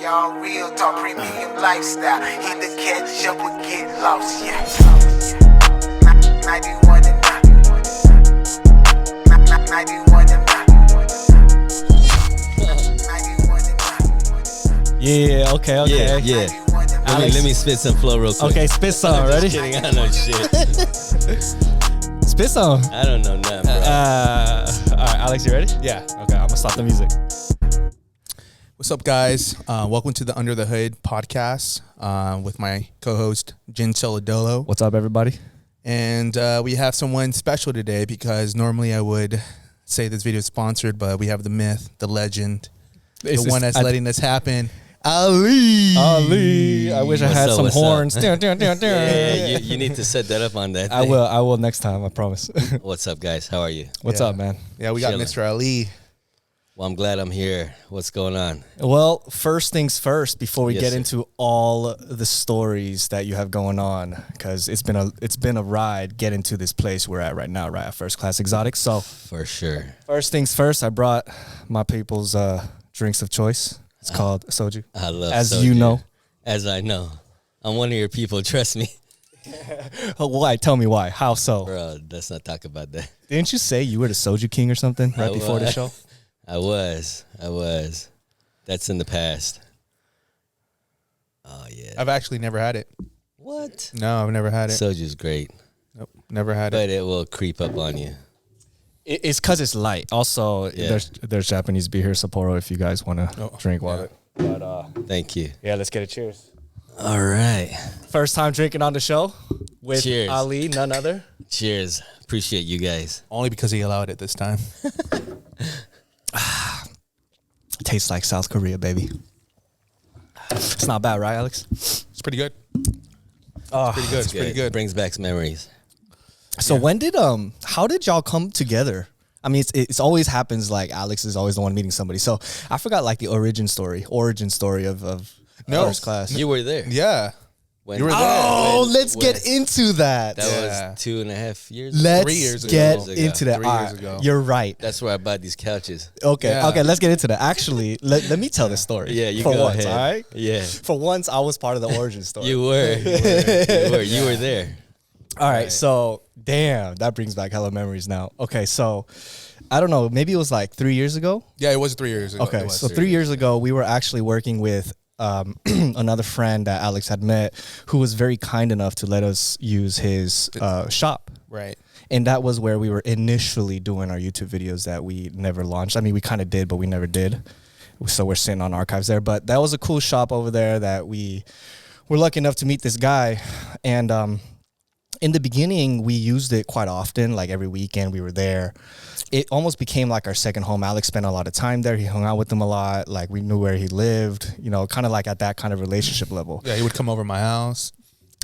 y'all. Real talk, premium lifestyle. Either catch up or get lost, yeah. 91 and 91 and 91. Yeah, okay. Yeah. Let me spit some flow real quick. Okay, spit some. Ready? Just kidding, I know shit. Spit some. I don't know nothing, bro. All right, Alex, you ready? Yeah. Okay, I'm gonna stop the music. What's up, guys? Welcome to the Under the Hood podcast with my co-host, Jen Soladolo. What's up, everybody? And we have someone special today because normally I would say this video is sponsored, but we have the myth, the legend, the one that's letting this happen. Ali. I wish I had some horns. Yeah, you need to set that up on that thing. I will next time, I promise. What's up, guys? How are you? What's up, man? Yeah, we got Chilling. Mr. Ali. Well, I'm glad I'm here. What's going on? Well, first things first, before we Yes, get sir. into all the stories that you have going on, because it's been a ride getting to this place we're at right now, right at First Class Exotics. So For sure. first things first, I brought my people's drinks of choice. It's called soju. I love As soju. you know. As I know. I'm one of your people, trust me. Oh, why? Tell me why. How so? Bro, let's not talk about that. Didn't you say you were the soju king or something right before the show? I was. That's in the past. Oh, yeah. I've actually never had it. What? No, I've never had it. Soju's great, Nope, never had it. but it will creep up on you. It's because it's light. Also, Yeah. there's Japanese beer here, Sapporo, if you guys want to drink water. But Thank you. yeah, let's get it. Cheers. All right. First time drinking on the show with Cheers. Ali, none other. Cheers. Appreciate you guys. Only because he allowed it this time. Tastes like South Korea, baby. It's not bad, right, Alex? It's pretty good. Oh, Pretty good. It's pretty good. Brings back memories. so when did how did y'all come together? I mean, it's always happens like Alex is always the one meeting somebody. So I forgot like the origin story of First Class. You were there. Yeah. When, You were there. Oh, when- let's when- get into that. That Yeah. was 2.5 years ago. Let's 3 years ago. get 3 years ago. into that. 3 years All right, ago. You're right. That's where I bought these couches. Okay, Yeah. okay, let's get into that. Actually, let me tell the story. Yeah, you for go once, ahead. all right? Yeah. For once, I was part of the origin story. You were. You were there. All right, so damn, that brings back hella memories now. Okay, so I don't know, maybe it was like 3 years ago. Yeah, it was 3 years ago. Okay, It was. so 3 years ago, we were actually working with another friend that Alex had met, who was very kind enough to let us use his shop. Right. And that was where we were initially doing our YouTube videos that we never launched. I mean, we kind of did, but we never did. So we're sitting on archives there. But that was a cool shop over there that we were lucky enough to meet this guy. And in the beginning, we used it quite often, like every weekend we were there. It almost became like our second home. Alex spent a lot of time there. He hung out with him a lot. Like we knew where he lived, you know, kind of like at that kind of relationship level. Yeah, he would come over my house.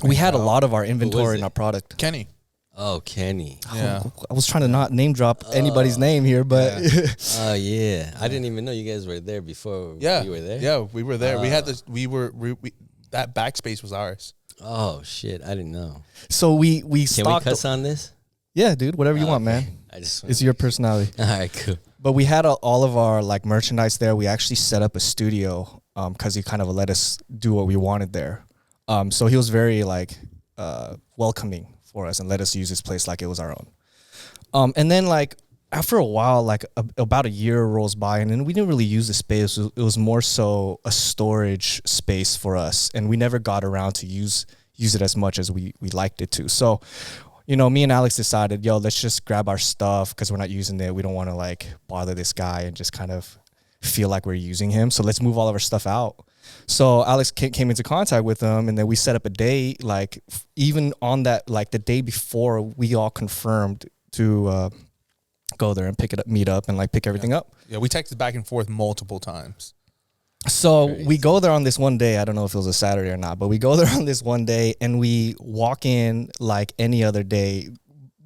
We had a lot of our inventory it? and our product. Kenny. Oh, Kenny. Yeah. I was trying to not name drop anybody's name here, but Oh, yeah. I didn't even know you guys were there before Yeah. you were there. Yeah, we were there. We had this. We that backspace was ours. Oh, shit. I didn't know. so we Can we stocked. cuss on this? Yeah, dude, whatever you want, man. I just It's your personality. All right, cool. But we had all of our like merchandise there. We actually set up a studio because he kind of let us do what we wanted there. So he was very like welcoming for us and let us use his place like it was our own. And then like after a while, like about a year rolls by, and then we didn't really use the space. It was more so a storage space for us, and we never got around to use it as much as we liked it to. So, you know, me and Alex decided, yo, let's just grab our stuff because we're not using it. We don't want to like bother this guy and just kind of feel like we're using him. So let's move all of our stuff out. So Alex came into contact with him, and then we set up a day, like even on that, like the day before, we all confirmed to go there and pick it up, meet up, and like pick everything up. Yeah, we texted back and forth multiple times. So we go there on this one day. I don't know if it was a Saturday or not, but we go there on this one day and we walk in like any other day.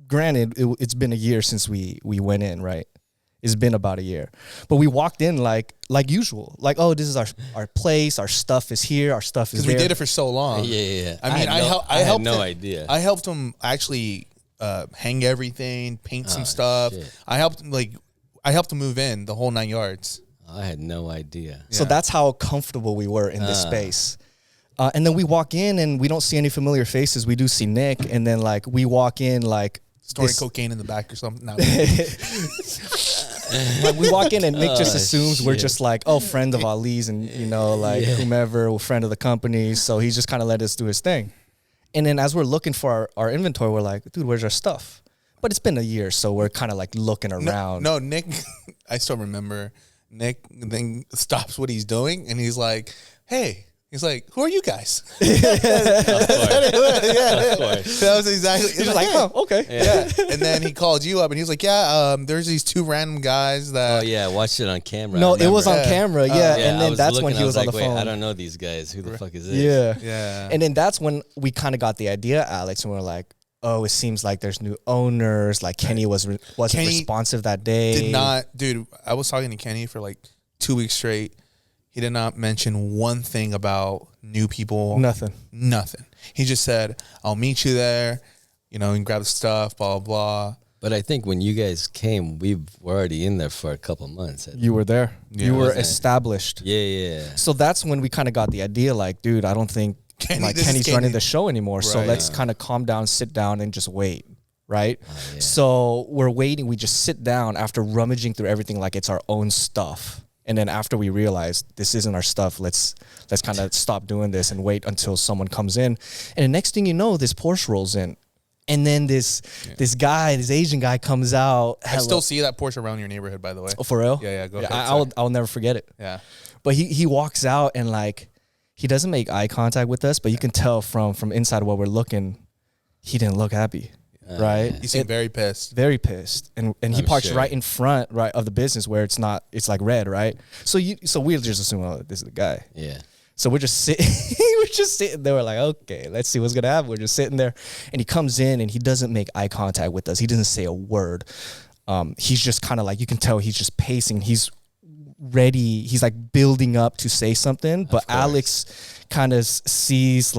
Granted, it's been a year since we went in, right? It's been about a year. But we walked in like usual. Like, oh, this is our place. Our stuff is here. Our stuff is Because there. we did it for so long. Yeah. I mean, I had helped no him- idea. I helped him actually hang everything, paint some stuff. shit. I helped him move in the whole 9 yards. I had no idea. So that's how comfortable we were in this space. And then we walk in and we don't see any familiar faces. We do see Nick, and then like we walk in like Storing cocaine in the back or something. No. like we walk in and Nick just assumes we're just like, oh, friend of Ali's and like whomever, we're friend of the company. So he's just kind of let us do his thing. And then as we're looking for our inventory, we're like, dude, where's our stuff? But it's been a year, so we're kind of like looking around. No, Nick, I still remember Nick then stops what he's doing and he's like, hey. He's like, who are you guys? Of course. That was exactly. He's like, oh, okay. Yeah. And then he called you up and he was like, there's these two random guys that. Oh, yeah, I watched it on camera. No, it was on camera, yeah. And then that's when he was on the Wait, phone. I don't know these guys. Who the fuck is this? Yeah. And then that's when we kind of got the idea, Alex, and we're like, oh, it seems like there's new owners. Like Kenny wasn't responsive that day. Did not, dude. I was talking to Kenny for like 2 weeks straight. He did not mention one thing about new people. Nothing. He just said, I'll meet you there, and grab the stuff, blah, blah, blah. But I think when you guys came, we were already in there for a couple months. You were there. Yeah. You were established. Yeah. So that's when we kind of got the idea, like, dude, I don't think Kenny's running the show anymore. Right. So let's kind of calm down, sit down, and just wait. Right? Oh, yeah. So we're waiting. We just sit down after rummaging through everything like it's our own stuff. And then after we realized this isn't our stuff, let's kind of stop doing this and wait until someone comes in. And the next thing you know, this Porsche rolls in. And then this Asian guy comes out. I still see that Porsche around your neighborhood, by the way. Oh, for real? Yeah, go ahead. I'll never forget it. Yeah. But he walks out and like he doesn't make eye contact with us, but you can tell from inside where we're looking, he didn't look happy. Right, he seemed very pissed. Very pissed, and he parks right in front, right, of the business where it's like red, right. So we just assume, oh, this is the guy. Yeah. So we're just sitting there. We're like, okay, let's see what's gonna happen. We're just sitting there, and he comes in and he doesn't make eye contact with us. He doesn't say a word. He's just kind of like, you can tell he's just pacing. He's ready. He's like building up to say something, but Alex kind of sees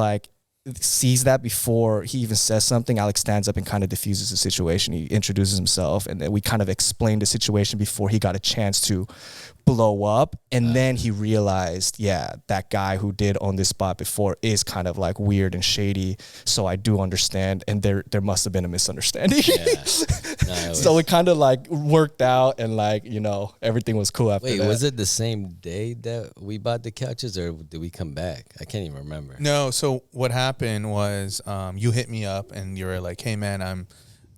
that before he even says something. Alex stands up and kind of diffuses the situation. He introduces himself, and then we kind of explained the situation before he got a chance to blow up. And then he realized, that guy who did own this spot before is kind of like weird and shady. So I do understand, and there must have been a misunderstanding. Yeah. So it kind of like worked out, and like everything was cool after that. Wait, was it the same day that we bought the couches, or did we come back? I can't even remember. No. So what happened was you hit me up and you were like, hey man, I'm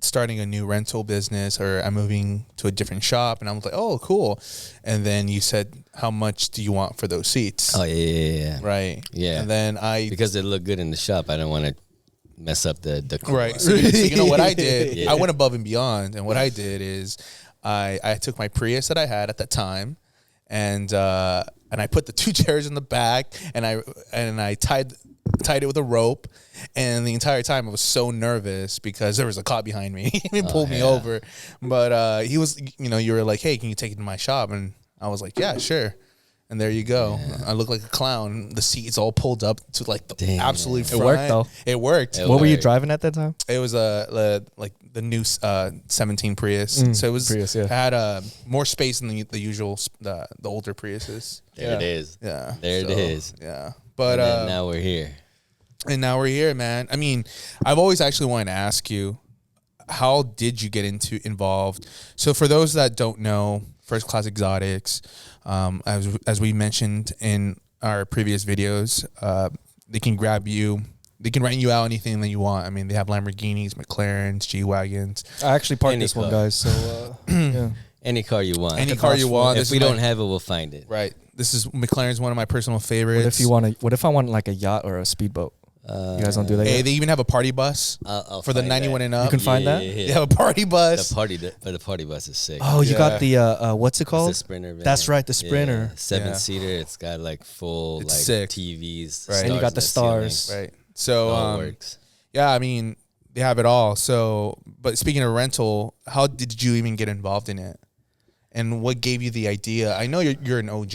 starting a new rental business, or I'm moving to a different shop. And I was like, oh, cool. And then you said, how much do you want for those seats? Oh, yeah. Right. Yeah. And then because they look good in the shop, I don't want to mess up the decor. Right. So you know what I did? Yeah. I went above and beyond. And what I did is I took my Prius that I had at that time, and I put the two chairs in the back, and I tied it with a rope, and the entire time I was so nervous because there was a cop behind me. He pulled me over, but he was, you were like, hey, can you take it to my shop? And I was like, yeah, sure. And there you go. Yeah. I look like a clown. The seat's all pulled up to like the absolute front. It worked though. It worked. What were you driving at that time? It was like the new 17 Prius. So it was Prius, yeah. It had more space than the usual the older Priuses. There it is. Yeah. It is. Yeah. But now we're here. And now we're here, man. I mean, I've always actually wanted to ask you, how did you get involved? So for those that don't know, First Class Exotics, as we mentioned in our previous videos, they can grab you. They can rent you out anything that you want. I mean, they have Lamborghinis, McLarens, G-Wagons. I actually parked this one, guys. So, yeah. Any car you want. Any car you want. If we don't have it, we'll find it. Right. This is McLaren's one of my personal favorites. What if I want like a yacht or a speedboat? You guys don't do that yet? They even have a party bus for the 91 and up. You can find that? Yeah. They have a party bus. The party bus is sick. Oh, you got the, what's it called? It's the Sprinter van. That's right, the Sprinter. Yeah. Seven-seater. It's got like full sick. TVs. Right. And you got the stars. Ceiling. Right. So, it all works. Yeah, I mean, they have it all. So, but speaking of rental, how did you even get involved in it? And what gave you the idea? I know you're an OG.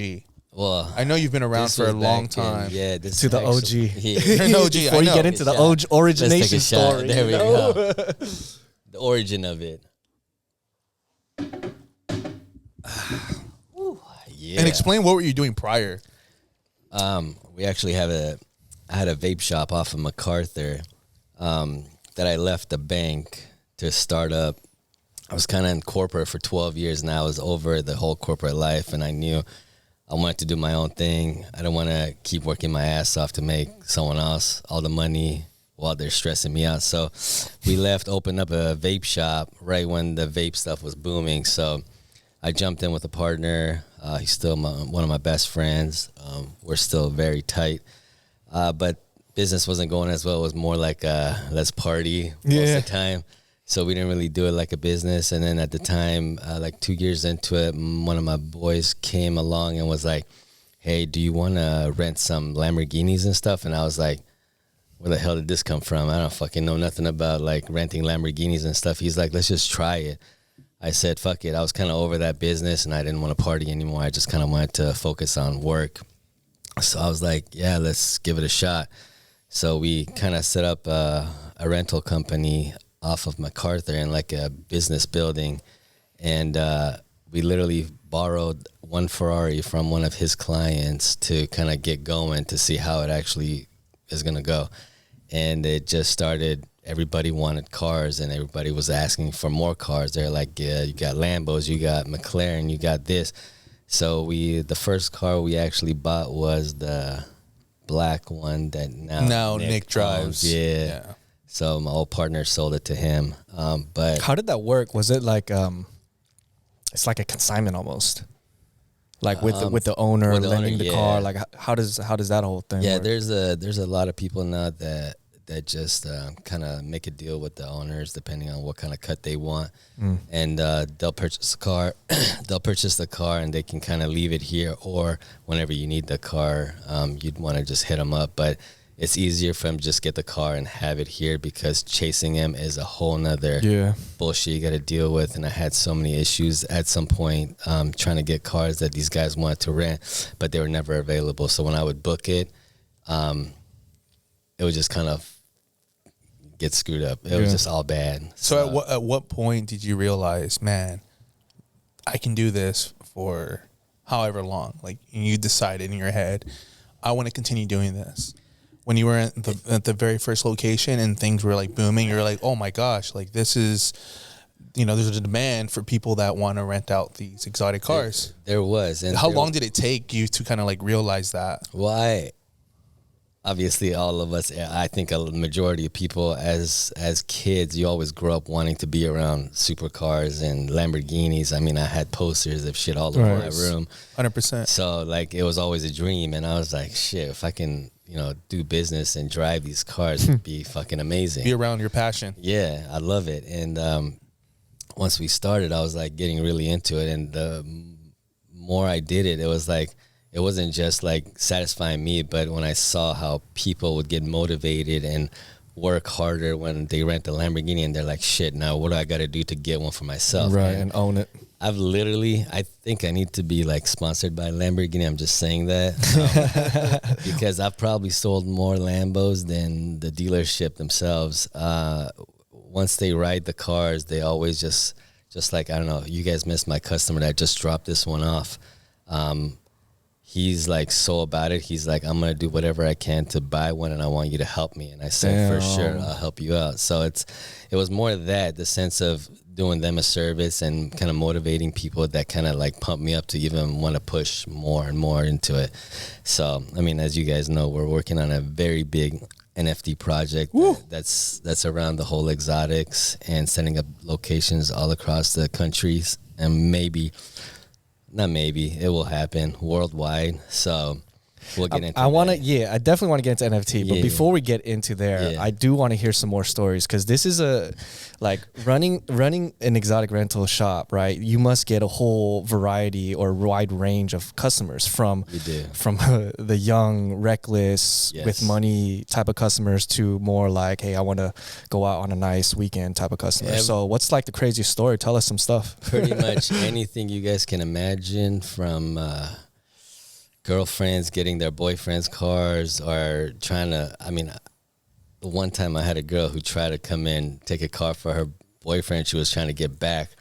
Well, I know you've been around for a long time. Yeah, this to the OG. Yeah. You're an OG. Before you get into the origination story. There we go. The origin of it. Yeah. And explain what were you doing prior? We actually I had a vape shop off of MacArthur that I left the bank to start up. I was kind of in corporate for 12 years and I was over the whole corporate life, and I knew I wanted to do my own thing. I don't want to keep working my ass off to make someone else all the money while they're stressing me out. So we left, opened up a vape shop right when the vape stuff was booming. So I jumped in with a partner. He's still one of my best friends. We're still very tight. But business wasn't going as well. It was more like let's party most of the time. So we didn't really do it like a business. And then at the time, like 2 years into it, one of my boys came along and was like, hey, do you want to rent some Lamborghinis and stuff? And I was like, where the hell did this come from? I don't fucking know nothing about like renting Lamborghinis and stuff. He's like, let's just try it. I said, fuck it. I was kind of over that business and I didn't want to party anymore. I just kind of wanted to focus on work. So I was like, yeah, let's give it a shot. So we kind of set up a rental company off of MacArthur in like a business building. And we literally borrowed one Ferrari from one of his clients to kind of get going to see how it actually is going to go. And it just started. Everybody wanted cars and everybody was asking for more cars. They're like, yeah, you got Lambos, you got McLaren, you got this. So the first car we actually bought was the black one that now Nick drives. Yeah. So my old partner sold it to him. But how did that work? Was it like it's like a consignment almost, like with the owner lending the car? Like how does that whole thing work? there's a lot of people now that just kind of make a deal with the owners depending on what kind of cut they want, and they'll purchase a car. They'll purchase the car and they can kind of leave it here, or whenever you need the car, you'd want to just hit them up. But it's easier for them to just get the car and have it here, because chasing him is a whole nother bullshit you got to deal with. And I had so many issues at some point trying to get cars that these guys wanted to rent, but they were never available. So when I would book it, it would just kind of get screwed up. It was just all bad. So at what point did you realize, man, I can do this for however long? Like you decided in your head, I want to continue doing this. When you were at the very first location and things were like booming, you were like, oh my gosh, like this is, there's a demand for people that want to rent out these exotic cars. There was. And how long did it take you to kind of like realize that? Well, obviously all of us, I think a majority of people as kids, you always grow up wanting to be around supercars and Lamborghinis. I mean, I had posters of shit all over my room. 100%. So like it was always a dream, and I was like, shit, if I can, do business and drive these cars, it'd be fucking amazing. Be around your passion. Yeah, I love it. And once we started, I was like getting really into it, and the more I did it, it was like, it wasn't just like satisfying me, but when I saw how people would get motivated and work harder when they rent a Lamborghini and they're like, shit, now what do I got to do to get one for myself? Right, and own it. I think I need to be like sponsored by Lamborghini. I'm just saying that because I've probably sold more Lambos than the dealership themselves. Once they ride the cars, they always just like, I don't know, you guys missed my customer that just dropped this one off. He's like so about it. He's like, I'm going to do whatever I can to buy one, and I want you to help me. And I said, for sure, I'll help you out. So it was more that, the sense of doing them a service and kind of motivating people that kind of like pumped me up to even want to push more and more into it. So, I mean, as you guys know, we're working on a very big NFT project that's around the whole exotics and setting up locations all across the countries, and it will happen worldwide. So we'll get into I definitely want to get into NFT. But before we get into there, I do want to hear some more stories, because this is running an exotic rental shop, right? You must get a whole variety or wide range of customers from the young, reckless, with money type of customers to more like, hey, I want to go out on a nice weekend type of customer. So what's like the craziest story? Tell us some stuff. Pretty much anything you guys can imagine, from girlfriends getting their boyfriends' cars, or trying to, one time I had a girl who tried to come in, take a car for her boyfriend she was trying to get back.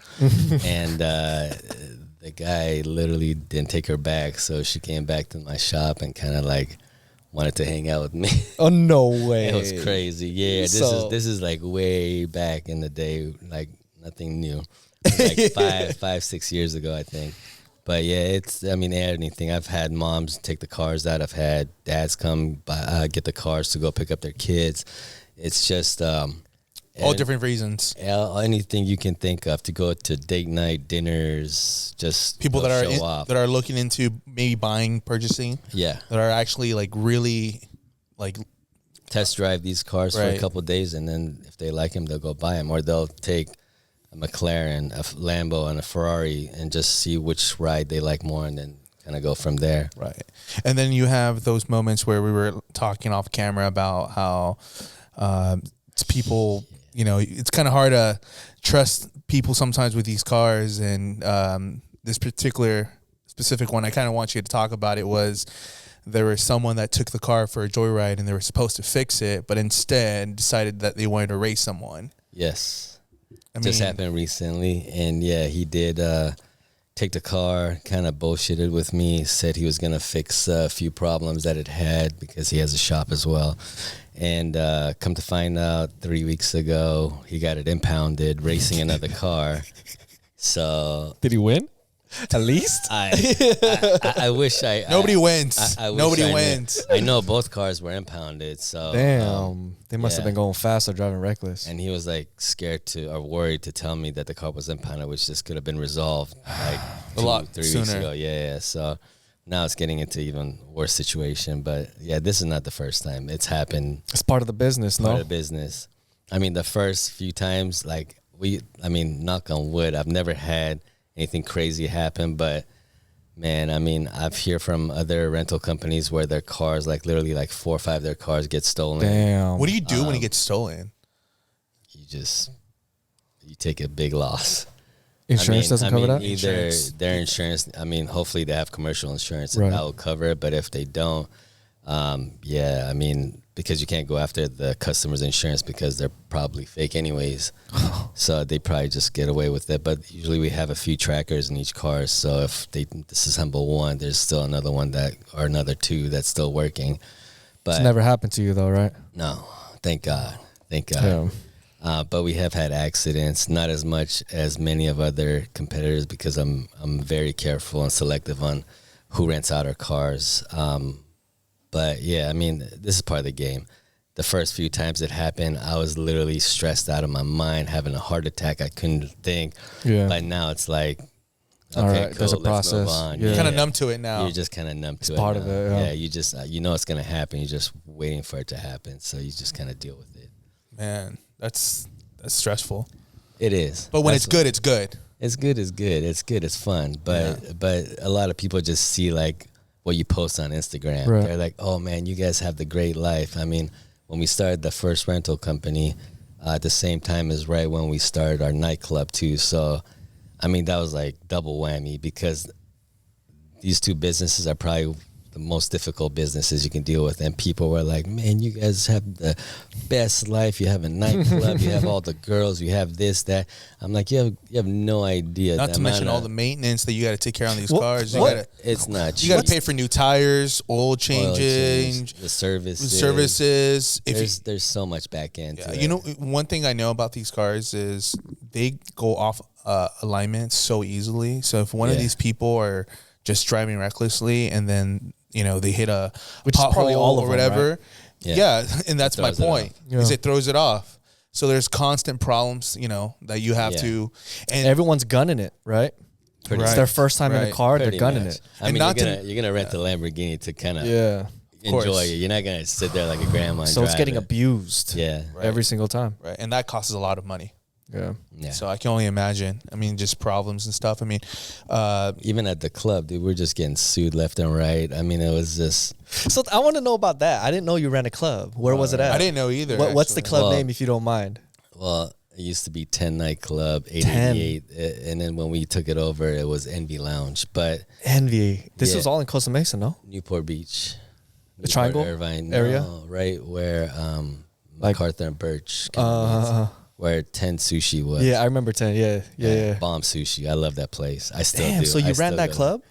And the the guy literally didn't take her back, so she came back to my shop and kind of like wanted to hang out with me. Oh, no way. It was crazy. Yeah, this is like way back in the day, like nothing new. It was like 5, 6 years ago, I think. But yeah, anything. I've had moms take the cars out. I've had dads come get the cars to go pick up their kids. It's just all different reasons. Anything you can think of to go to date night dinners, just people that are looking into maybe purchasing. Yeah, that are actually like really like test drive these cars for a couple of days, and then if they like them, they'll go buy them, or they'll take a McLaren, a Lambo, and a Ferrari, and just see which ride they like more, and then kind of go from there. Right. And then you have those moments where we were talking off camera about how it's people, it's kind of hard to trust people sometimes with these cars. And this specific one, I kind of want you to talk about it, was there was someone that took the car for a joyride and they were supposed to fix it, but instead decided that they wanted to race someone. Yes. Just happened recently, and yeah, he did take the car, kind of bullshitted with me, said he was going to fix a few problems that it had because he has a shop as well. And come to find out 3 weeks ago, he got it impounded racing another car. So did he win? At least? I wish I... Nobody wins. Nobody wins. I know both cars were impounded, so... Damn. They must have been going fast or driving reckless. And he was, like, worried to tell me that the car was impounded, which just could have been resolved, like, 3 weeks ago. Yeah, so now it's getting into even worse situation. But, yeah, this is not the first time. It's happened. It's part of the business, Part of the business. I mean, the first few times, like, knock on wood, I've never had anything crazy happen, but man, I've heard from other rental companies where their cars, like literally like 4 or 5 of their cars get stolen. Damn. What do you do when it gets stolen? You take a big loss. Insurance doesn't cover that? Either their insurance, hopefully they have commercial insurance and that will cover it, but if they don't, because you can't go after the customer's insurance because they're probably fake anyways. So they probably just get away with it. But usually we have a few trackers in each car. So if they disassemble one, there's still another one or another 2 that's still working. But it's never happened to you though, right? No, thank God. Thank God. Yeah. But we have had accidents, not as much as many of other competitors because I'm very careful and selective on who rents out our cars. But yeah, this is part of the game. The first few times it happened, I was literally stressed out of my mind, having a heart attack. I couldn't think. Yeah. But now it's like, okay, all right, cool, there's a let's process. move on. You're kind of numb to it now. You're just kind of numb to it. It's part of it. Yeah, you just it's going to happen. You're just waiting for it to happen. So you just kind of deal with it. Man, that's stressful. It is. But when it's good, it's good. It's good. It's good. It's good. It's fun. But a lot of people just see like what you post on Instagram. Right. They're like, oh man, you guys have the great life. When we started the first rental company, at the same time as right when we started our nightclub too. So, that was like double whammy because these 2 businesses are probably the most difficult businesses you can deal with. And people were like, man, you guys have the best life. You have a nightclub. You have all the girls. You have this, that. I'm like, you have no idea. Not to mention all the maintenance that you got to take care of on these cars. It's not cheap. You got to pay for new tires, oil changing, the services. There's so much back end. One thing I know about these cars is they go off alignment so easily. So if one of these people are just driving recklessly and then they hit a pothole or whatever. Right? Yeah, and that's my point. Is it throws it off. So there's constant problems, that you have to. And everyone's gunning it, right? It's their first time in a car. They're gunning it. You're gonna rent the Lamborghini to kind of enjoy it. You're not gonna sit there like a grandma. So it's getting abused. Every single time. Right, and that costs a lot of money. Yeah. So I can only imagine. Just problems and stuff. Even at the club, dude, we're just getting sued left and right. It was just. So I want to know about that. I didn't know you ran a club. Where was it at? I didn't know either. What's the club name, if you don't mind? Well, it used to be 10 Nightclub, 888, and then when we took it over, it was Envy Lounge. But Envy. This was all in Costa Mesa, no? Newport Beach, the Triangle Irvine area, right where MacArthur and Birch. where 10 Sushi was. Yeah, I remember 10. Yeah. Bomb Sushi. I love that place. I still Damn, do. so you I ran still that go. club?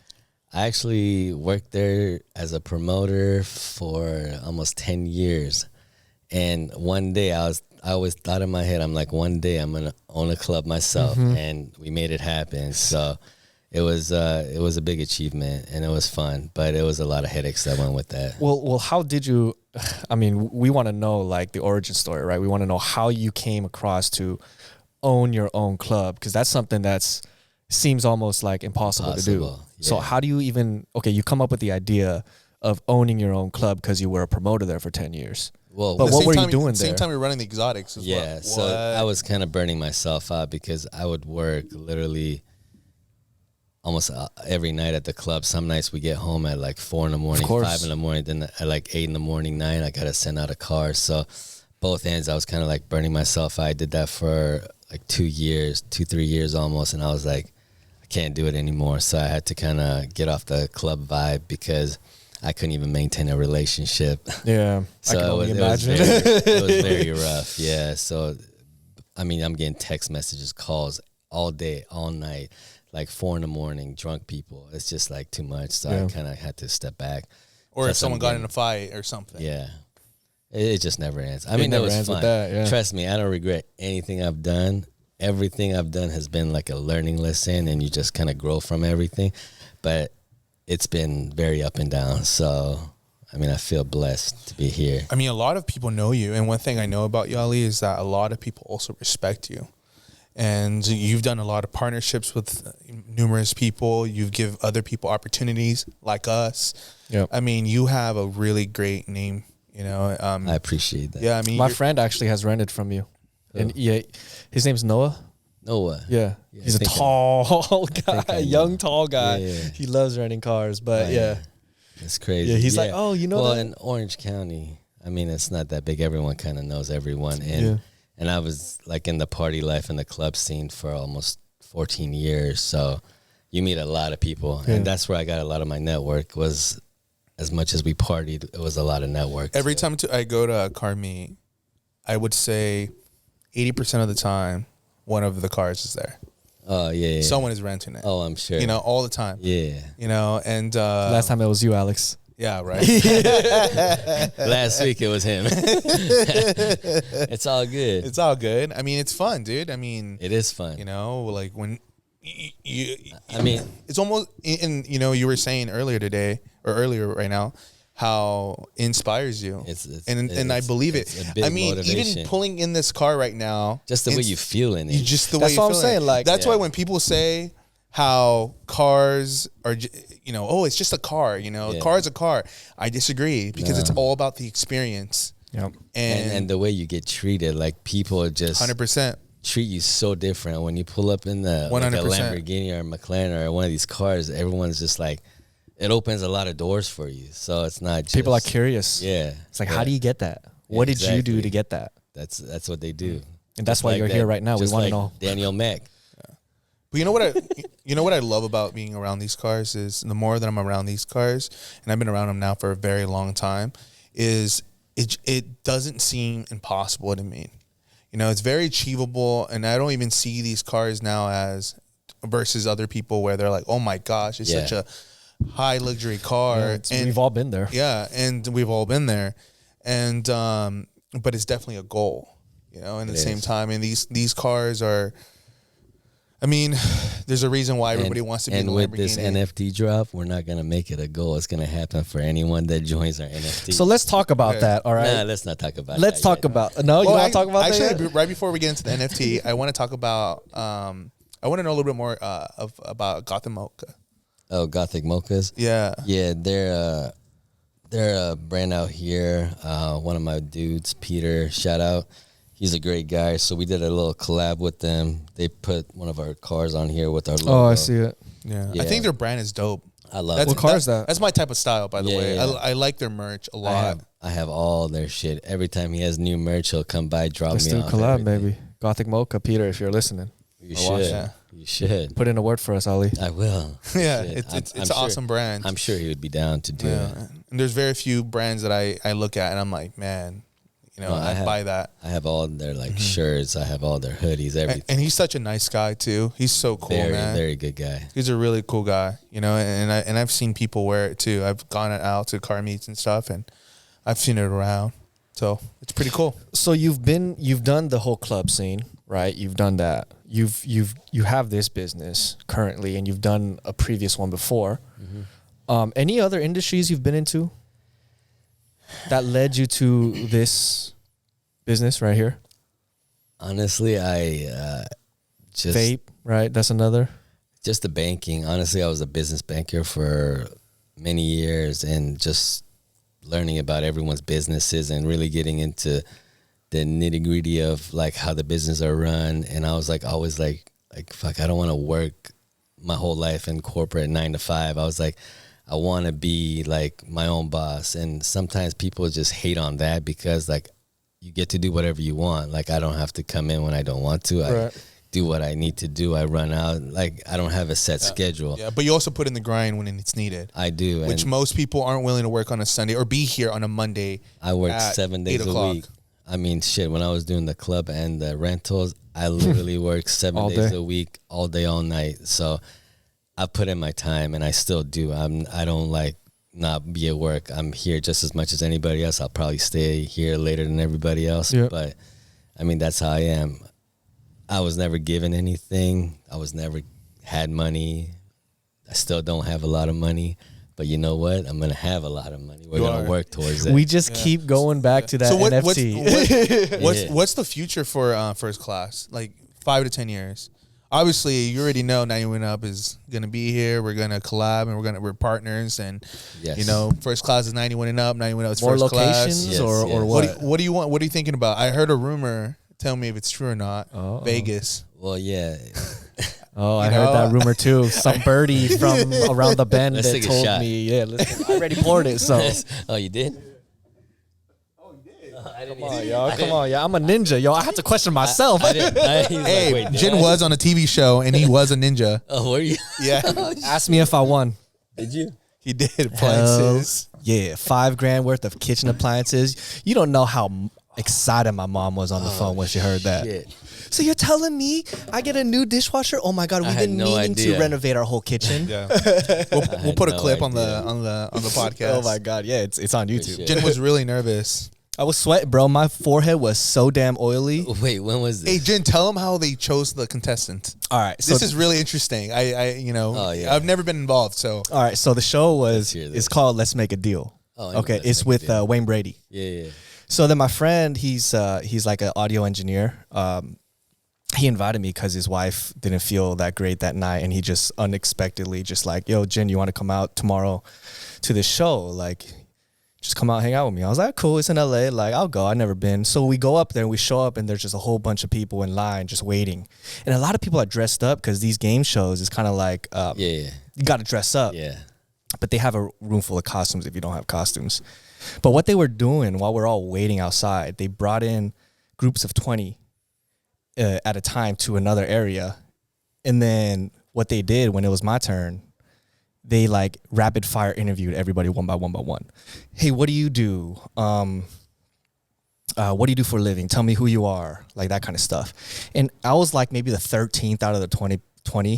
I actually worked there as a promoter for almost 10 years. And one day I always thought in my head, I'm like, one day I'm going to own a club myself. And we made it happen. So it was a big achievement and it was fun, but it was a lot of headaches that went with that. Well, how did you, I mean, we want to know like the origin story, right? We want to know how you came across to own your own club, because that's something that's seems almost like impossible to do. Yeah. So how do you even, okay, you come up with the idea of owning your own club because you were a promoter there for 10 years. Well, But what were you doing there? Same time you're running the exotics. As yeah, well. so I was kind of burning myself out because I would work literally almost every night at the club. Some nights we get home at like 4 in the morning, 5 in the morning. Then at like 8 in the morning, 9, I got to send out a car. So both ends, I was kind of like burning myself out. I did that for like 2 years, 2-3 years almost. And I was like, I can't do it anymore. So I had to kind of get off the club vibe because I couldn't even maintain a relationship. Yeah, So I can only it imagine. it was very rough. Yeah. So, I mean, I'm getting text messages, calls all day, all night, like 4 in the morning, drunk people. It's just like too much. So I kind of had to step back. Or if Plus, someone I'm got getting- in a fight or something. Yeah. It just never ends. I mean, it never was ends with fun. that, yeah. Trust me, I don't regret anything I've done. Everything I've done has been like a learning lesson, and you just kind of grow from everything. But it's been very up and down. So, I mean, I feel blessed to be here. I mean, a lot of people know you, and one thing I know about you, Ali, is that a lot of people also respect you. And you've done a lot of partnerships with numerous people. You give other people opportunities like us. Yep. I mean, you have a really great name, you know. I appreciate that. Yeah, I mean, My you're- friend actually has rented from you. And yeah, his name's Noah. Noah. Yeah. Yeah, He's I a think I- tall guy, I know. young, tall guy. Yeah. He loves renting cars. But Oh, yeah. It's crazy. Yeah, he's like, oh, you know well, that? in Orange County, I mean, it's not that big. Everyone kind of knows everyone. And Yeah. and I was like in the party life and the club scene for almost 14 years. So you meet a lot of people. Yeah. And that's where I got a lot of my network was, as much as we partied, it was a lot of network. every time I go to a car meet, I would say 80% of the time, one of the cars is there. Oh, yeah. Someone is renting it. Oh, I'm sure. You know, all the time. Yeah. You know, and Last time it was you, Alex. yeah, right. Last week it was him. It's all good. It's all good. I mean, it's fun, dude. I mean, It is fun. you know, like when you I mean, it's almost, and you know, you were saying earlier today or earlier right now how it inspires you. And I believe it. it's a big I mean, motivation. even pulling in this car right now, just the way it's- you feel in it. you just the That's way you what I'm feel saying, it. like- that's Yeah. why when people say how cars are, you know, oh, it's just a car, you know, Yeah. car's a car. I disagree because it's all about the experience. Yep. and the way you get treated, like people just 100%. treat you so different when you pull up in the like a 100%. Lamborghini or a McLaren or one of these cars. Everyone's just like, it opens a lot of doors for you. So it's not just People are curious. Yeah, It's like, yeah. how do you get that? What did you do exactly. to get that? That's what they do, And that's Just why like you're that- here right now. We just want to like know. Daniel Mack. But you know what I love about being around these cars is the more that I'm around these cars, and I've been around them now for a very long time, is it doesn't seem impossible to me. You know, it's very achievable, and I don't even see these cars now as versus other people where they're like, oh my gosh, it's Yeah. such a high luxury car. Yeah, we've all been there. Yeah, and we've all been there, and but it's definitely a goal, you know. And at the same is. time, and these cars are. I mean, there's a reason why everybody wants to be in and the with Lamborghini. this NFT drop, we're not gonna make it a goal. It's gonna happen for anyone that joins our NFT. So let's talk about Okay. that. All right. Nah, let's not talk about. Let's that talk yet. about. No, you want to talk about actually, that? yet? right before we get into the NFT, I want to talk about. I want to know a little bit more about Gotham Mocha. Oh, Gothic Mochas. Yeah. Yeah, they're a brand out here. One of my dudes, Peter, shout out. He's a great guy. So we did a little collab with them. They put one of our cars on here with our logo. Oh, I see it. Yeah. I Yeah. think their brand is dope. I love That's, it. What car is that? That's my type of style, by the Yeah, way. yeah. I like their merch a lot. I have all their shit. Every time he has new merch, he'll come by, drop Let's me do a off collab, everything. maybe. Gothic Mocha, Peter, if you're listening, You I'll watch should. that. You should. put in a word for us, Ali. I will. Yeah, Shit. it's I'm an sure- awesome brand. I'm sure he would be down to do it. Yeah. And there's very few brands that I look at and I'm like, man, You know, I buy that. I have all their like shirts. I have all their hoodies, everything. And he's such a nice guy too. He's so cool, man. Very good guy. He's a really cool guy, you know. And I've seen people wear it too. I've gone out to car meets and stuff, and I've seen it around. So it's pretty cool. So you've done the whole club scene, right? You've done that. You have this business currently, and you've done a previous one before. Any other industries you've been into that led you to this business right here? Honestly, I just Vape, right? That's another. just the banking. Honestly, I was a business banker for many years, and just learning about everyone's businesses and really getting into the nitty gritty of like how the business are run. And I was like always like fuck, I don't want to work my whole life in corporate 9 to 5. I was like, I want to be like my own boss. And sometimes people just hate on that because like you get to do whatever you want. Like I don't have to come in when I don't want to. I do what I need to do. I run out. Like I don't have a set schedule. Yeah, but you also put in the grind when it's needed. I do. Which most people aren't willing to work on a Sunday or be here on a Monday. I work 7 days a week. I mean, shit, when I was doing the club and the rentals, I literally work 7 days a week, all day, all night. So I put in my time, and I still do. I don't like not be at work. I'm here just as much as anybody else. I'll probably stay here later than everybody else. Yep. But I mean, that's how I am. I was never given anything. I was never had money. I still don't have a lot of money. But you know what? I'm going to have a lot of money. We're going to work towards it. We just keep going back to that NFT. What's the future for First Class? Like 5 to 10 years? Obviously, you already know 91 Up is going to be here. We're going to collab, and we're partners. And, you know, First Class is 91 and Up. 91 Up is more First locations Class. or what? What do you want? What are you thinking about? I heard a rumor. Tell me if it's true or not. Vegas. Well, yeah. Oh, I heard that rumor too. Some birdie from around the bend that told me. Yeah, listen, I already poured it. So. Oh, you did? Come on, y'all. Come on, y'all. I'm a ninja, yo. I have to question myself. Hey, Jin was on a TV show, and he was a ninja. Oh, were you? Yeah. Ask me if I won. Did you? He did. Appliances. Yeah, $5,000 worth of kitchen appliances. You don't know how excited my mom was on the phone when she heard that. Shit. So you're telling me I get a new dishwasher? Oh my God, we've been meaning to renovate our whole kitchen. Yeah. We'll put a clip on the podcast. Oh my God, yeah, it's on YouTube. Jen was really nervous. I was sweating, bro. My forehead was so damn oily. Wait, when was this? Hey, Jen, tell them how they chose the contestant. All right, so this is really interesting. I've never been involved, so. All right, so the show it's called Let's Make a Deal. Oh, okay, it's with Wayne Brady. Yeah. So then my friend, he's like an audio engineer. He invited me because his wife didn't feel that great that night, and he just unexpectedly just like, yo, Jen, you want to come out tomorrow to this show? Like, just come out, hang out with me. I was like, cool, it's in LA. Like, I'll go. I've never been. So we go up there and we show up, and there's just a whole bunch of people in line just waiting. And a lot of people are dressed up because these game shows is kind of like, you got to dress up. Yeah. But they have a room full of costumes if you don't have costumes. But what they were doing while we're all waiting outside, they brought in groups of 20 at a time to another area. And then what they did when it was my turn, they like rapid fire interviewed everybody one by one. Hey, what do you do? What do you do for a living? Tell me who you are. Like that kind of stuff. And I was like maybe the 13th out of the 20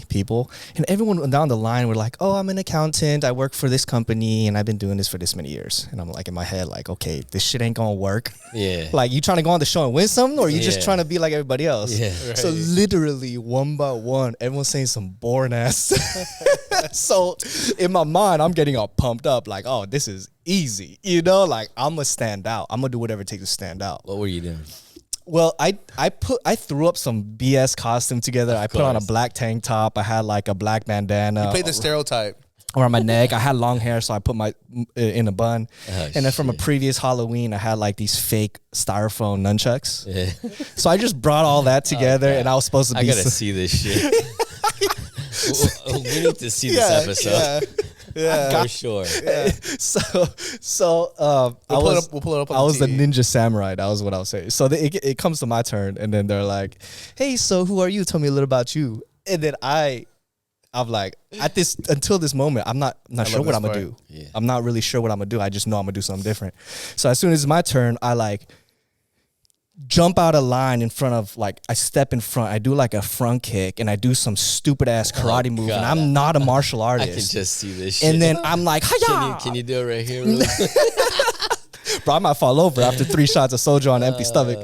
people, and everyone down the line were like, oh, I'm an accountant, I work for this company, and I've been doing this for this many years. And I'm like in my head like, okay, this shit ain't gonna work. Yeah. Like, you trying to go on the show and win something, or you just trying to be like everybody else? Yeah. Right. So literally one by one, everyone's saying some boring ass. So in my mind, I'm getting all pumped up like, oh, this is easy, like I'm gonna stand out. I'm gonna do whatever it takes to stand out. What were you doing? Well, I threw up some BS costume together. I put on a black tank top. I had like a black bandana. You played the stereotype. Around my neck. I had long hair, so I put my in a bun. And then from a previous Halloween, I had like these fake styrofoam nunchucks. Yeah. So I just brought all that together, and I was supposed to be. I gotta see this shit. We need to see this episode. Yeah, for sure. Yeah. So we'll pull it up. I was the ninja samurai. That was what I was saying. So it comes to my turn, and then they're like, "Hey, so who are you? Tell me a little about you." And then I'm like, until this moment, I'm not sure what I'm gonna do. Yeah. I'm not really sure what I'm gonna do. I just know I'm gonna do something different. So as soon as it's my turn, I like jump out of line in front of, like, I step in front, I do like a front kick, and I do some stupid ass karate move, and I'm not a martial I artist. can just see this shit. And then I'm like, hiya! Can you do it right here, Lou? Bro, I might fall over after 3 shots of soju on an empty stomach.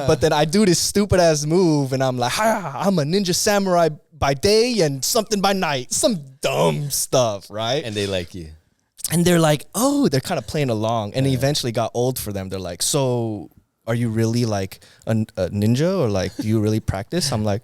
But then I do this stupid ass move, and I'm like, hiya! I'm a ninja samurai by day and something by night. Some dumb stuff, right? And they like you. And they're like, oh, they're kind of playing along. And it eventually got old for them. They're like, so are you really like a ninja, or like, do you really practice? I'm like,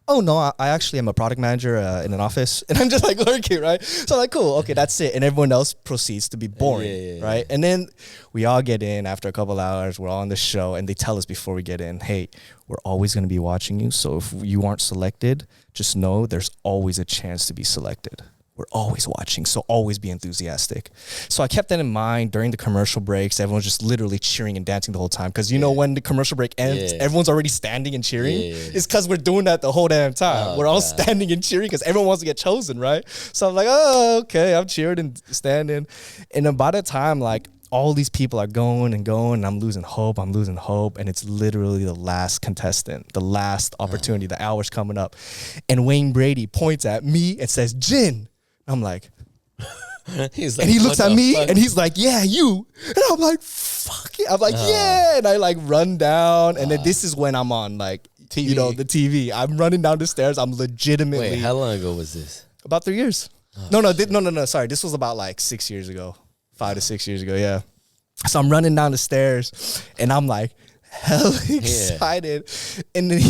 oh no, I actually am a product manager in an office, and I'm just like working, right? So I'm like, cool, okay, that's it. And everyone else proceeds to be boring, right? And then we all get in after a couple hours. We're all on the show, and they tell us before we get in, hey, we're always going to be watching you. So if you aren't selected, just know there's always a chance to be selected. We're always watching, so always be enthusiastic. So I kept that in mind during the commercial breaks. Everyone's just literally cheering and dancing the whole time. Because when the commercial break ends, everyone's already standing and cheering. It's because we're doing that the whole damn time. We're all standing and cheering because everyone wants to get chosen, right? So I'm like, oh, okay, I'm cheering and standing. And then by the time, like, all these people are going and going, and I'm losing hope. And it's literally the last contestant, the last opportunity. The hour's coming up. And Wayne Brady points at me and says, Jin. I'm like, He's like, and he looks what at the me fuck? and he's like, yeah, you. And I'm like, fuck it. I'm like, yeah. And I like run down. And then this is when I'm on like, TV. you know, the TV. I'm running down the stairs. I'm legitimately. Wait, how long ago was this? About 3 years. No. Sorry. This was about like 6 years ago, 5 to 6 years ago. Yeah. So I'm running down the stairs and I'm like, hell excited. And then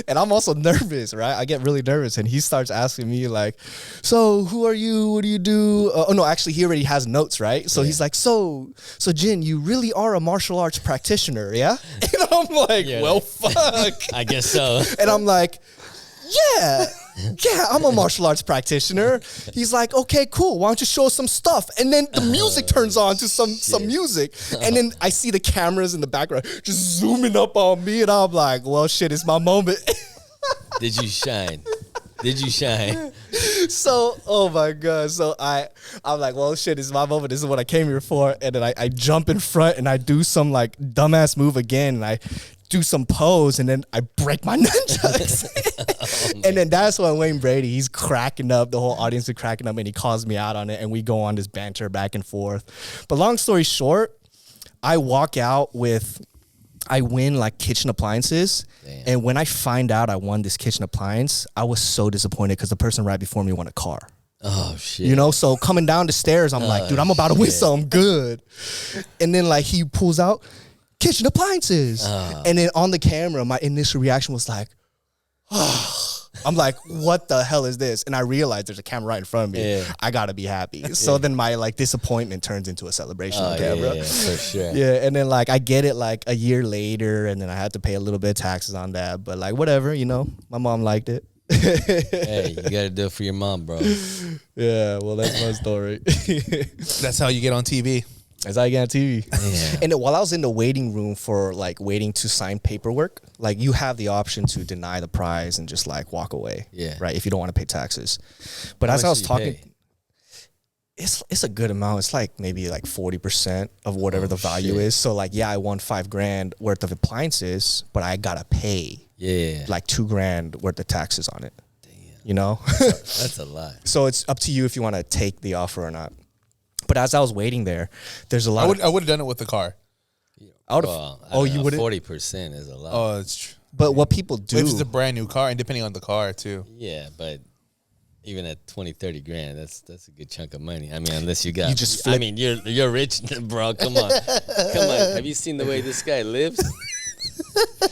and I'm also nervous, right? I get really nervous, and he starts asking me like, so who are you? What do you do? Oh no, actually he already has notes, right? So he's like, so Jin, you really are a martial arts practitioner, yeah? And I'm like, well, fuck. I guess so. And I'm like, yeah, I'm a martial arts practitioner. He's like, okay, cool. Why don't you show us some stuff? And then the music turns on to some music. And then I see the cameras in the background just zooming up on me. And I'm like, well, shit, it's my moment. Did you shine? So, oh my God. So I'm like, well, shit, it's my moment. This is what I came here for. And then I jump in front and I do some like dumbass move again. And I do some pose, and then I break my nunchucks. And then that's when Wayne Brady, he's cracking up. The whole audience is cracking up, and he calls me out on it, and we go on this banter back and forth. But long story short, I walk out with, I win like kitchen appliances. Damn. And when I find out I won this kitchen appliance, I was so disappointed because the person right before me won a car. Oh, shit. You know, so coming down the stairs, I'm like, dude, I'm about to win something good. And then like he pulls out kitchen appliances. And then on the camera, my initial reaction was like, I'm like, what the hell is this? And I realized there's a camera right in front of me. I gotta be happy. So then my like disappointment turns into a celebration on camera. Yeah, for sure. Yeah, and then like I get it like a year later, and then I had to pay a little bit of taxes on that. But like whatever, you know, my mom liked it. Hey, you gotta do it for your mom, bro. Yeah, well, that's my story. That's how you get on TV. As I get on TV. Yeah. And while I was in the waiting room for like waiting to sign paperwork, like you have the option to deny the prize and just like walk away. Yeah. Right. If you don't want to pay taxes. But How as I much was do you talking, pay? it's a good amount. It's like maybe like 40% of whatever the value shit. is. So like, yeah, I won $5,000 worth of appliances, but I gotta pay like $2,000 worth of taxes on it. Damn. You know? That's a lot. So it's up to you if you want to take the offer or not. But as I was waiting there, there's a lot. I would have done it with the car. I would've- you wouldn't? 40% is a lot. Oh, it's true. But what people do, If it's a brand new car, and depending on the car too. Yeah, but even at 20, 30 grand, that's a good chunk of money. I mean, unless you got, You just I flip- mean, you're rich, bro. Come on. Have you seen the way this guy lives?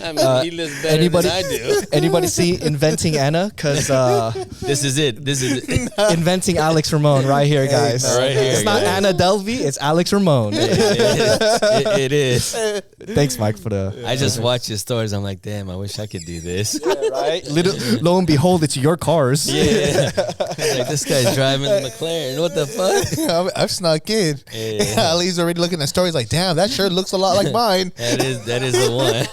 I mean, he lives better than I do. Anybody see Inventing Anna? Because This is it. Inventing Alex Ramon right here, guys. Right here, It's not guys. Anna Delvey, it's Alex Ramon. It is. Thanks, Mike, for the. I just watch his stories. I'm like, damn, I wish I could do this. Right? Lo and behold, it's your cars. Yeah. Like, this guy's driving the McLaren. What the fuck? I've snuck in. Yeah. Ali's already looking at stories like, damn, that shirt looks a lot like mine. That is the one.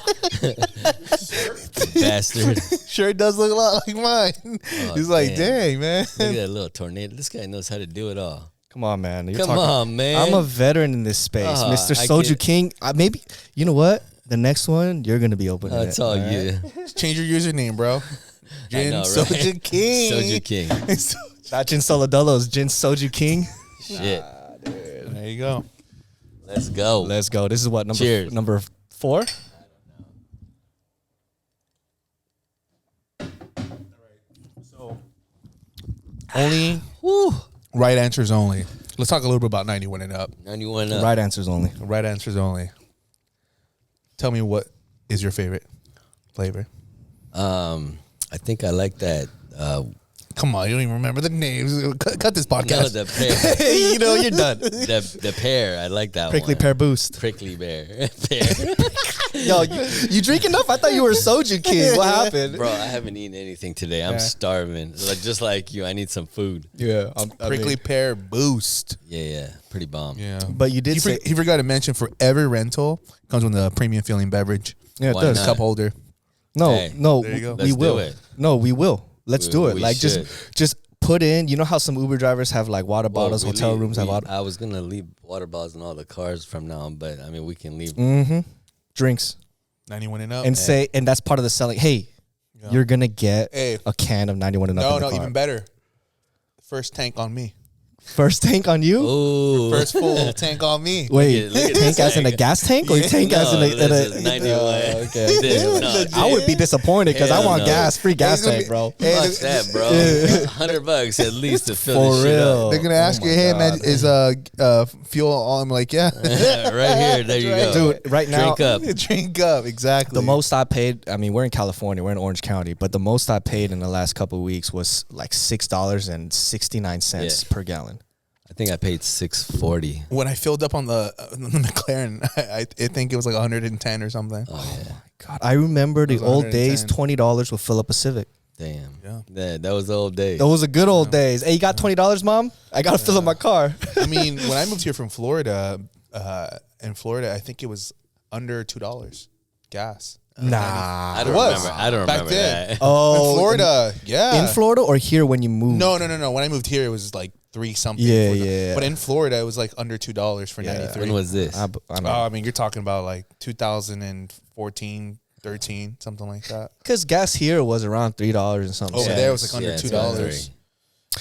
Bastard. Sure does look a lot like mine. Oh, He's like, damn. dang, man. Look at that little tornado. This guy knows how to do it all. Come on, man. Come on, man. I'm a veteran in this space. Mr. I Soju get- King. Maybe, you know what? The next one, you're gonna be opening It's it. all right? you. Change your username, bro. Gin know, right? Soja King. Soju King. Not Gin Soladelos, Gin Soju King. Shit. There you go. Let's go. Let's go. This is what number Cheers. number 4. Only right answers only. Let's talk a little bit about 91 and up. 91 up. Right answers only. Right answers only. Tell me what is your favorite flavor? I think I like that. Come on, you don't even remember the names. Cut this No, podcast. the pear. You know, you're done. the pear. I like that Prickly one. Pear Boost. Prickly bear. Pear. Yo, you drink enough? I thought you were a Soju King. What happened? Bro, I haven't eaten anything today. I'm starving. Like, just like you, I need some food. Yeah. Prickly Pear Boost. Yeah. Pretty bomb. Yeah. But you did say... He forgot to mention for every rental comes with a Premium Fueling Beverage. Yeah, it Why does. not? Cup holder. No, Hey, no, there you go. we Let's will. do it. No, we will. Let's do it. We Like should. just put in. You know how some Uber drivers have like water bottles, Well, hotel rooms have water I was gonna leave water bottles in all the cars from now on, but I mean we can leave. drinks 91 and up. and say, and that's part of the selling. Hey, you're gonna get Hey. a can of 91 and up. No, in the no, car. even better. First tank on me. First tank on you. Ooh. First full tank on me. Wait, Look at tank this as in a tank. gas tank or tank as in No, a? this is 91. okay. This- no, I would be disappointed because I Hell want no. gas, free gas It's gonna tank, be- bro. Hey, Fuck look- that, bro. $100 at least to fill For this shit real. up. They're gonna ask Oh you, my "Hey, God. man, is fuel on?" I'm like, "Yeah." right here, there you go. Dude, right now, Drink up. Drink up, exactly. the most I paid, I mean, we're in California, we're in Orange County, but the most I paid in the last couple of weeks was like $6.69 Yeah. per gallon. I think I paid $6.40. When I filled up on the McLaren, I think it was like 110 or something. Oh yeah, God, I remember the was old days, 110. $20 would fill up a Civic. damn. Yeah. That was the old days. Those were good old days. Hey, you got $20, Mom? I got to fill up my car. I mean, when I moved here from Florida, in Florida, I think it was under $2 gas. Nah. I don't It was. remember. I don't Back remember then. that. Oh, in Florida, yeah. In Florida or here when you moved? No. When I moved here, it was like 3 something. Yeah, for the- yeah. But in Florida, it was like under $2 for 93. When was this? I Oh, know. I mean, you're talking about like 2014, 13, something like that. Because gas here was around $3 and something. Over cents. there, it was like under Yeah, it's $2.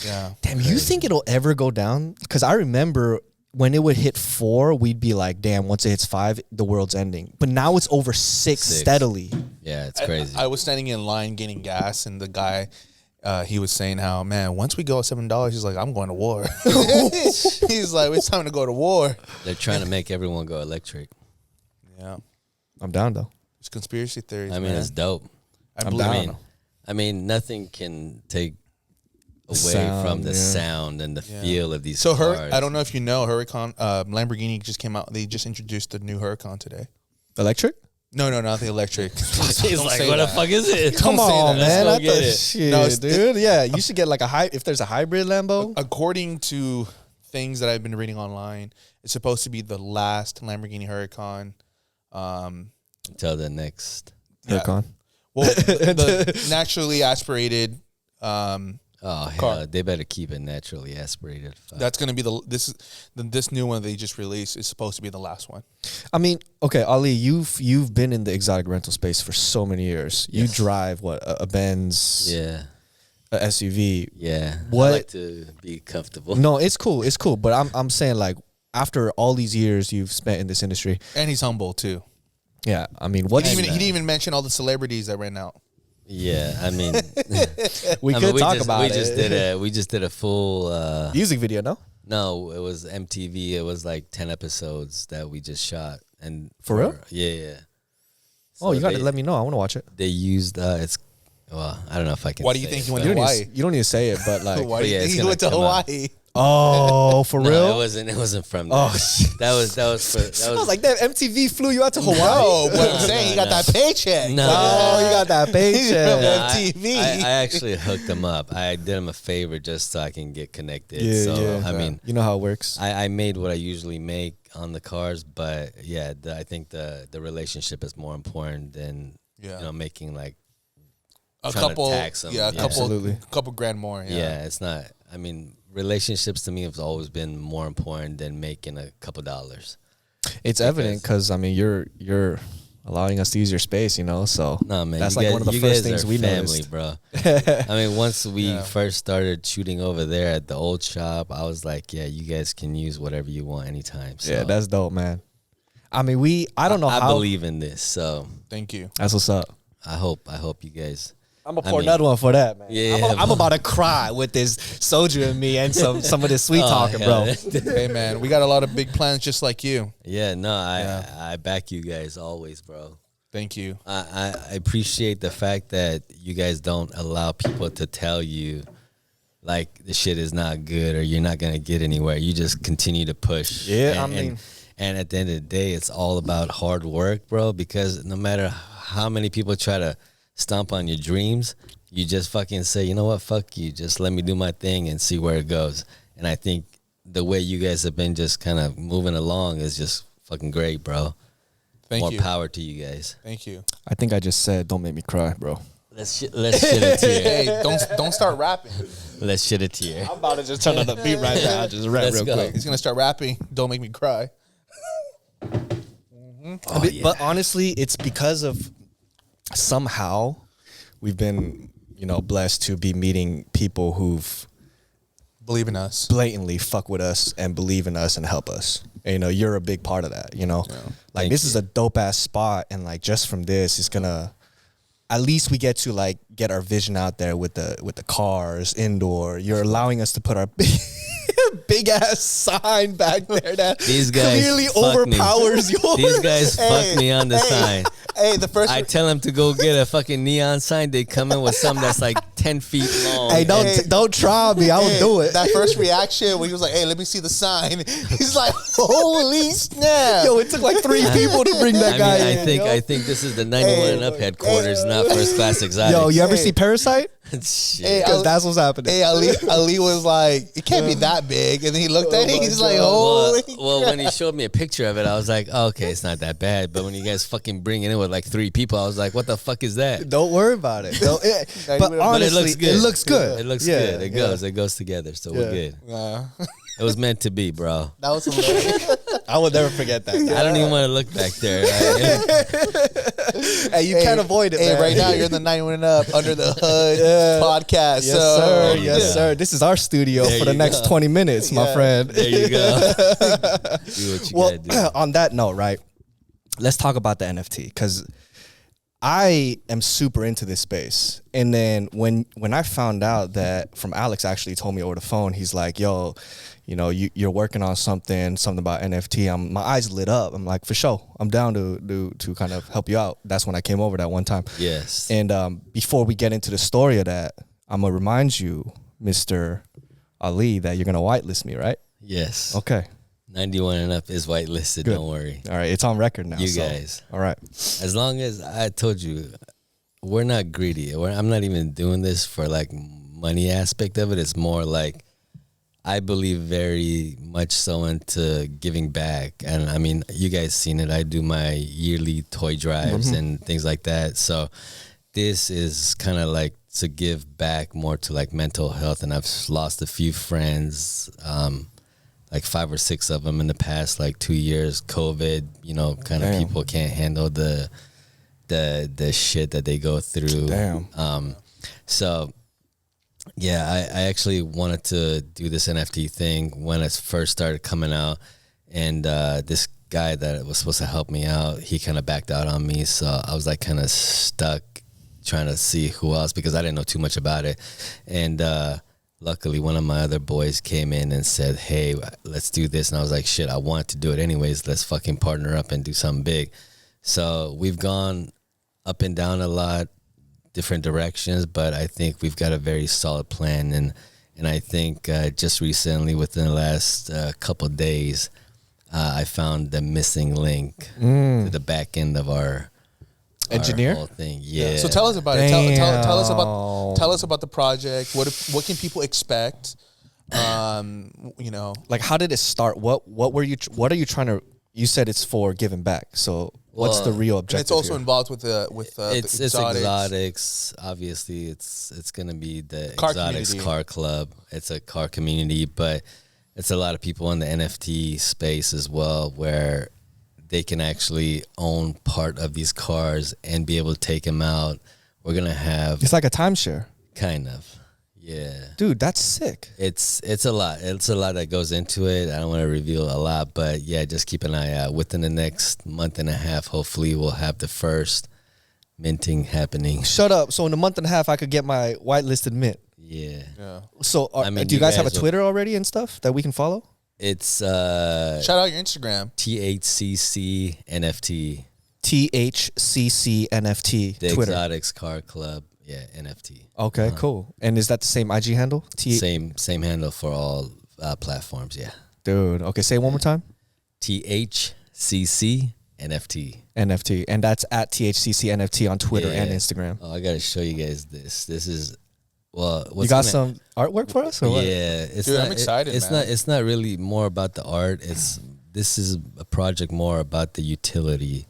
$3. Yeah. Damn, you think it'll ever go down? Because I remember when it would hit 4, we'd be like, damn, once it hits 5, the world's ending. But now it's over 6 steadily. Yeah, it's crazy. I was standing in line getting gas, and the guy, he was saying how, man, once we go at $7, he's like, I'm going to war. He's like, it's time to go to war. They're trying to make everyone go electric. Yeah. I'm down, though. It's conspiracy theories. I mean, man. it's dope. I believe down. I mean, nothing can take away Sound, from the yeah. sound and the feel of these So cars. I don't know if you know, Huracan, Lamborghini just came out. They just introduced the new Huracan today. Electric? No, not the electric. He's Don't like, say what the that. fuck is it? Don't say that. man. Let's I go get thought, it. shit, No, it's- dude. Yeah, you should get like if there's a hybrid Lambo. According to things that I've been reading online, it's supposed to be the last Lamborghini Huracan. Until the next. Yeah. Huracan. Well, the naturally aspirated. Oh, Car. hell, they better keep it naturally aspirated. Fuck. That's gonna be this new one they just released is supposed to be the last one. I mean, okay, Ali, you've been in the exotic rental space for so many years. You drive what a Benz, Yeah. a SUV. Yeah. What- I like to be comfortable. No, it's cool, but I'm saying like after all these years you've spent in this industry, And he's humble too. yeah. I mean, He what's didn't even mention all the celebrities that ran out. Yeah. I mean, we I could mean, talk just, about we it. just did a full Music video, no? no, it was MTV. It was like 10 episodes that we just shot. And For real? Yeah. Oh, you got to they- let me know. I want to watch it. They used it's well, I don't know if I can. Why do you say think it, he went but- to Hawaii? You don't need to say it, but like, Why do you yeah, think it's he gonna went to come out. Hawaii? oh, for No, real? it wasn't from that. Oh, shit. that was for I was like, damn, MTV flew you out to Hawaii. No, but I'm saying he got that paycheck. No. Oh, you got that He's paycheck. from No, MTV. I actually hooked him up. I did him a favor just so I can get connected. Yeah, so yeah. I mean, You know how it works. I made what I usually make on the cars, but yeah, I think the relationship is more important than making like a trying to couple, tax 'em. yeah, a Yeah. couple, Absolutely. couple grand more. yeah. It's not. I mean, relationships to me have always been more important than making a couple dollars. It's evident because I mean, you're allowing us to use your space, you know. So No, man, that's you like guys, one of the you first guys things are we family, noticed. bro. I mean, once we first started shooting over there at the old shop, I was like, yeah, you guys can use whatever you want anytime. So Yeah, that's dope, man. I mean, I don't know I how. believe in this, so Thank you. That's what's up. I hope you guys. I'm gonna I pour mean- another one for that, man. Yeah, I'm bro. about to cry with this soju in me and some of this sweet talking, bro. Hey, man, we got a lot of big plans just like you. Yeah, no, I back you guys always, bro. Thank you. I appreciate the fact that you guys don't allow people to tell you like the shit is not good or you're not gonna get anywhere. You just continue to push. Yeah, and at the end of the day, it's all about hard work, bro. Because no matter how many people try to stomp on your dreams, you just fucking say, you know what, fuck you. Just let me do my thing and see where it goes. And I think the way you guys have been just kind of moving along is just fucking great, bro. Thank More you. power to you guys. Thank you. I think I just said, "Don't make me cry, bro." Let's shed a tear. Hey, don't start rapping. Let's shed a tear. I'm about to just turn on the beat right now. Just rap Let's real go. quick. He's gonna start rapping. Don't make me cry. Oh, yeah. But honestly, it's because of somehow we've been, blessed to be meeting people who've Believe in us. blatantly fuck with us and believe in us and help us. And, you're a big part of that, Like Thank this you. is a dope ass spot, and like just from this, it's gonna. At least we get to like get our vision out there with the cars indoor. You're allowing us to put our big ass sign back there that These guys clearly fuck me. overpowers yours. These guys fuck me on the sign. Hey, the first. I tell them to go get a fucking neon sign. They come in with something that's like 10 feet long. Hey, don't try me. I will do it. That first reaction when he was like, "Hey, let me see the sign." He's like, "Holy snap!" Yo, it took like 3 people to bring that guy in. I think this is the 91 and up headquarters, not first class exotic. Yo, you ever see Parasite? Shit. Hey, Because that's what's happening. Hey, Ali was like, "It can't be that big," and then he looked at it. He's like, "Holy!" well, when he showed me a picture of it, I was like, oh, okay, it's not that bad. But when you guys fucking bring it in with like 3 people, I was like, what the fuck is that? Don't worry about it. But But honestly, it looks good. It It looks Yeah, good. yeah. It goes together. So we're good. Yeah. It was meant to be, bro. That was hilarious. I will never forget that. I don't even want to look back there. Hey, you can't avoid it, Hey, man. right now you're in the 91 and Up Under the Hood podcast. Yes, so, sir. Yes, sir. This is our studio There for the you next go. 20 minutes, my friend. There you go. Do what you Well, gotta do. on that note, right? Let's talk about the NFT because I am super into this space. And then when I found out that from Alex actually told me over the phone, he's like, "Yo, you're working on something about NFT." My eyes lit up. I'm like, for sure, I'm down to kind of help you out. That's when I came over that one time. Yes. And before we get into the story of that, I'm gonna remind you, Mr. Ali, that you're gonna whitelist me, right? Yes. Okay. 91 and up is whitelisted. Good. Don't worry. All right, it's on record now. You so- guys. All right. As long as I told you, we're not greedy. I'm not even doing this for like money aspect of it. It's more like I believe very much so into giving back. And I mean, you guys seen it. I do my yearly toy drives and things like that. So this is kind of like to give back more to like mental health. And I've lost a few friends, like 5 or 6 of them in the past like 2 years. COVID, kind of Damn. people can't handle the shit that they go through. Damn. So yeah, I actually wanted to do this NFT thing when it first started coming out, and this guy that was supposed to help me out, he kind of backed out on me, so I was like kind of stuck trying to see who else because I didn't know too much about it. And luckily one of my other boys came in and said, "Hey, let's do this." And I was like, shit, I want to do it anyways. Let's fucking partner up and do something big. So we've gone up and down a lot, different directions, but I think we've got a very solid plan. And I think just recently, within the last couple of days, I found the missing link to the back end of our Engineer? whole thing. Yeah. So tell us about it. Damn. Tell us about the project. What can people expect? Like, how did it start? What are you trying to? You said it's for giving back. So what's the Well, real And objective? it's also here? involved with it's the exotics. exotics. Obviously, it's gonna be the Car exotics community. car club. It's a car community, but it's a lot of people in the NFT space as well, where they can actually own part of these cars and be able to take them out. We're gonna have It's like a timeshare. kind of, yeah. Dude, that's sick. It's a lot. It's a lot that goes into it. I don't want to reveal a lot, but yeah, just keep an eye out. Within the next month and a half, hopefully, we'll have the first minting happening. Shut up. So in a month and a half, I could get my whitelisted mint. Yeah. So I mean, do you guys have a will- Twitter already and stuff that we can follow? It's Shout out your Instagram. THCC NFT, THCC NFT the Twitter. Exotics Car Club. Yeah, NFT. Okay, cool. And is that the same IG handle? Same handle for all platforms. Yeah. Dude, okay, say it one more time. THCC NFT. NFT. And that's at THCC NFT on Twitter Yeah. and Instagram. Oh, I gotta show you guys this. This is what's You got gonna- some artwork for us or what? Yeah, it's Dude, not, I'm excited, it's man. not. It's not really more about the art. This is a project more about the utility.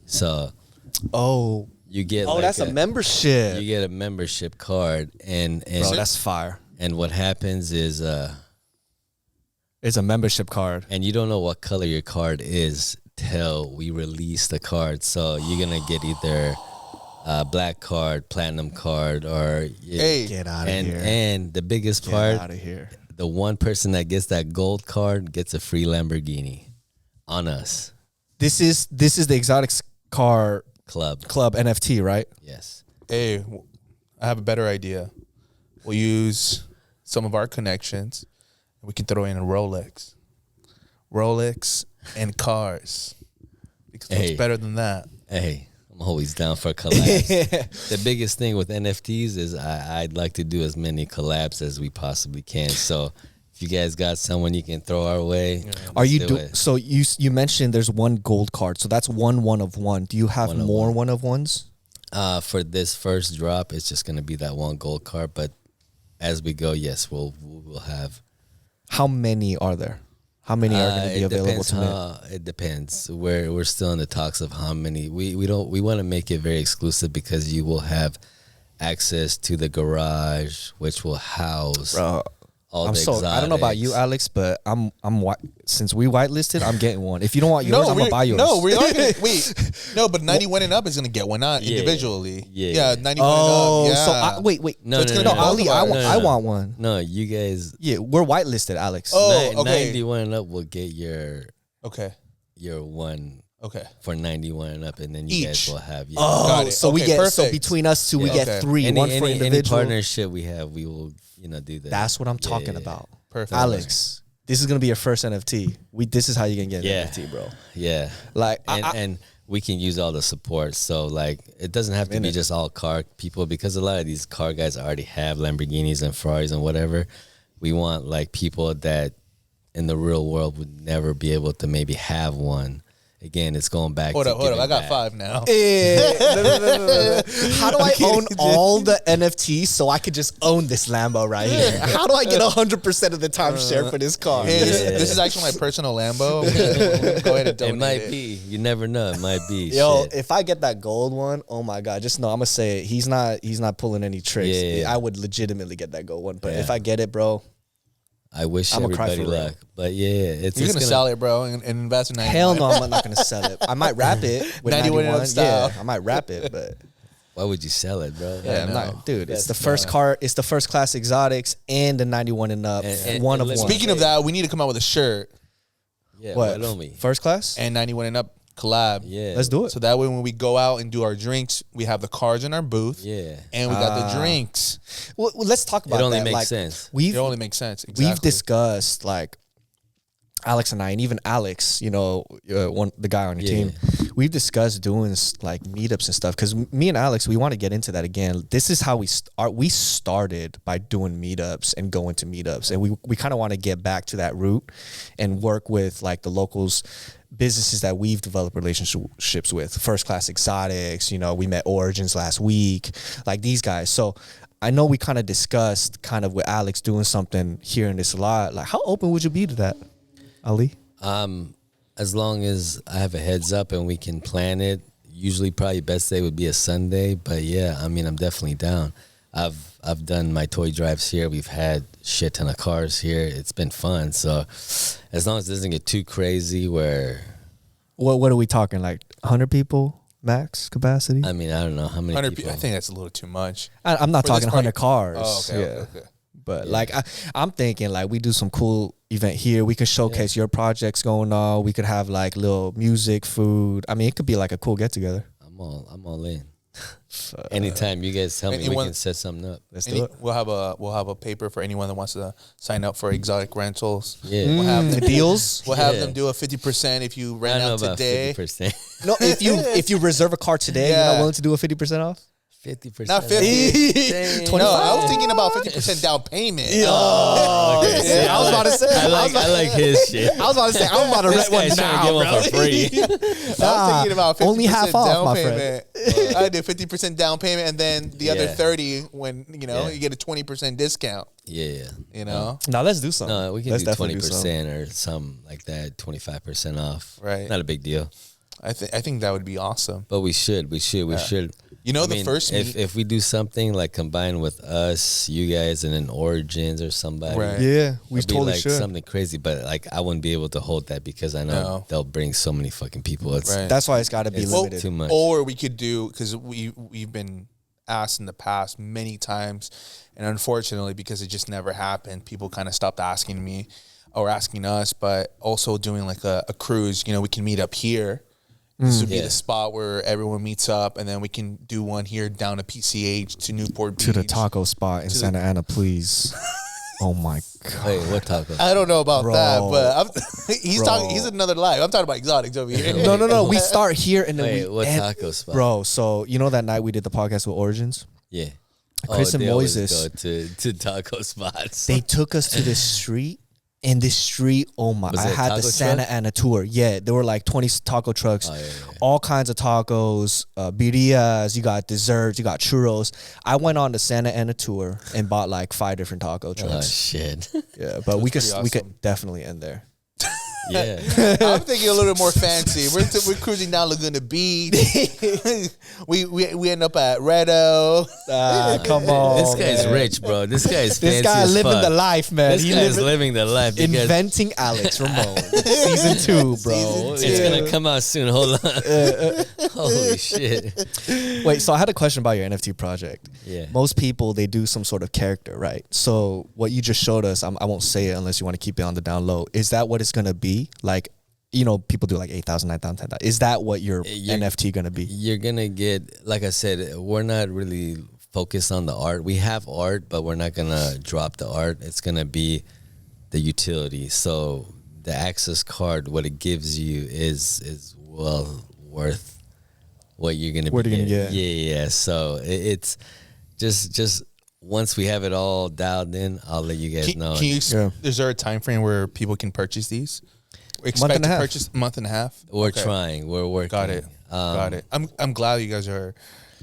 So Oh. you get. Oh, like that's a membership. You get a membership card, and Bro, that's fire. and what happens is, It's a membership card. and you don't know what color your card is till we release the card. So you're gonna get either a black card, platinum card, or Hey, Get out of and here. and the biggest Get part. out of here. The one person that gets that gold card gets a free Lamborghini on us. This is the Exotics Car Club. NFT, right? Yes. hey, I have a better idea. We'll use some of our connections. We can throw in a Rolex and cars. Because Hey. what's better than that? Hey, I'm always down for collabs. The biggest thing with NFTs is I'd like to do as many collabs as we possibly can. So if you guys got someone you can throw our way, Are you let's do it. so you mentioned there's one gold card. So that's one of one. Do you have One of more one. one of ones? For this first drop, it's just gonna be that one gold card. But as we go, yes, we'll have. How many are there? How many are going to be It available depends to mint? It depends. We're still in the talks of how many. We want to make it very exclusive because you will have access to the garage, which will house Bro, all I'm the so I don't know about you, exotics. Alex, but I'm white. Since we whitelisted, I'm getting one. If you don't want yours, I'm gonna buy yours. No, we are gonna wait. No, but 91 and up is gonna get one, not Yeah. individually. Yeah. 91 Oh, and up. Yeah. so wait. No, So it's no, gonna no, be Ali, both of I us. want one. No, you guys. Yeah, we're whitelisted, Alex. Oh, okay. 91 and up will get your Okay. one Okay. for 91 and up, and then you guys Each. will have Oh, Got it. so we Okay, get so perfect. between us two, we Yeah. get Okay. three. One for any individual. partnership we have, we will do that. That's what I'm Yeah, talking yeah, about. Perfect. Alex, this is gonna be your first NFT. This is how you can get Yeah. an NFT, bro. Yeah, Like, and we can use all the support. So like, it doesn't have to be Minute. just all car people because a lot of these car guys already have Lamborghinis and Ferraris and whatever. We want like people that in the real world would never be able to maybe have one. Again, it's going back. Hold to up. I giving got back. 5 now. no. How do I own all the NFTs so I could just own this Lambo right here? How do I get 100% of the timeshare for this car? Hey, Yeah. this is actually my personal Lambo. I'm gonna go ahead and donate It might be. You never know. It might be. Yo, Shit. if I get that gold one, oh my god! Just know I'm gonna say it. He's not pulling any tricks. Yeah. I would legitimately get that gold one. But Yeah. if I get it, bro, I wish I'ma cry everybody for real. luck. But yeah, it's You're it's gonna sell it, bro, and invest in 91. hell no, I'm not gonna sell it. I might wrap it with 91 91. style. Yeah, I might wrap it, but Why would you sell it, bro? yeah, I'm no. not, dude. It's That's the first car. It's the first class exotics and the 91 and up. And one of let me- one. Speaking of that, we need to come out with a shirt Yeah, What? why don't we? First class? and 91 and up collab. Yeah, Let's do it. So that way, when we go out and do our drinks, we have the cards in our booth. Yeah, And we got the drinks. Well, let's talk about it only that. makes like, sense. We've It only makes sense. Exactly. we've discussed like Alex and I, and even Alex, the guy on your Yeah. team, we've discussed doing like meetups and stuff. Because me and Alex, we want to get into that again. This is how we started by doing meetups and going to meetups, and we kind of want to get back to that route and work with like the locals. Businesses that we've developed relationships with, First Class Exotics, we met Origins last week, like these guys. So I know we kind of discussed with Alex doing something here in this lot. Like, how open would you be to that, Ali? As long as I have a heads up and we can plan it. Usually, probably best day would be a Sunday. But yeah, I mean, I'm definitely down. I've done my toy drives here. We've had shit ton of cars here. It's been fun. So as long as it doesn't get too crazy, where What are we talking? Like 100 people max capacity? I mean, I don't know how many 100 people. I think that's a little too much. I'm not For this talking party- 100 cars. Oh, okay. But like I'm thinking like we do some cool event here. We could showcase your projects going on. We could have like little music, food. I mean, it could be like a cool get together. I'm all in. Anytime you guys tell me, we anyone- can set something up. Let's do it. We'll have a paper for anyone that wants to sign up for exotic rentals. Yeah. We'll have them, Deals? we'll have Yeah. them do a 50% if you I rent don't know out about today. 50%. No, if you reserve a car today, you're Yeah. not willing to do a 50% off? 50%. Not 50. Dang. No, I was thinking about 50% down payment. Oh, okay. See, I was about to say. I like his shit. I was about to say I'm about to This rent one guy's trying to now, give one bro. for free. I was thinking about 50% only half off, down my payment. I did 50% down payment and then the other Yeah. 30 when Yeah. you get a 20% discount. Yeah. You know, Now let's do something. No, we can Let's do definitely do something. 20% or something like that, 25% off. Right. Not a big deal. I think that would be awesome. But we should. You know, I the mean, first meet, if we do something like combine with us, you guys, and then Origins or somebody, Right. Yeah, we it'd be totally like should. something crazy. But like, I wouldn't be able to hold that because I know No. they'll bring so many fucking people. It's Right. That's why it's got to be It's limited. too much. or we could do because we've been asked in the past many times, and unfortunately because it just never happened, people kind of stopped asking me or asking us. But also doing like a cruise. You know, we can meet up here. This would be Yeah. the spot where everyone meets up, and then we can do one here down to PCH to Newport Beach. To the taco spot in Santa Ana, please. Oh my god. Wait, what taco? I don't know about Bro. that, but he's Bro. talking. He's another life. I'm talking about exotics over here. No. We start here and then Wait, we what end- taco spot? Bro, so you know that night we did the podcast with Origins? Yeah. Chris and they always Moises. go to taco spots. They took us to this street. In this street, oh my! Was I it a had the taco Santa truck? Ana tour. Yeah, there were like 20 taco trucks, Oh, yeah. all kinds of tacos, birrias. You got desserts, you got churros. I went on the Santa Ana tour and bought like 5 different taco Oh trucks. shit. Yeah, but we pretty could awesome. definitely end there. Yeah. I'm thinking a little bit more fancy. We're cruising down Laguna Beach. we end up at Redo. Come on, This guy's man. rich, bro. This guy's This fancy guy as living fuck. the life, man. This He guy's living living the life. because inventing Alex Ramon, season 2, bro. It's gonna come out soon. Hold on. Holy shit. Wait, so I had a question about your NFT project. Yeah. Most people, they do some sort of character, right? So what you just showed us, I won't say it unless you want to keep it on the down low. Is that what it's going to be? Like, you know, people do like 8,000, 9,000, 10,000. Is that what your You're- NFT going to be? You're gonna get, like I said, we're not really focused on the art. We have art, but we're not gonna drop the art. It's gonna be the utility. So the access card, what it gives you is well worth what you're gonna What be you're gonna getting. get. Yeah. So it's just once we have it all dialed in, I'll let you guys know. Can you? Yeah. Is there a time frame where people can purchase these? Month and a half. Purchase a month and a half. We're Okay. trying. We're working. Got it. Got it. I'm glad you guys are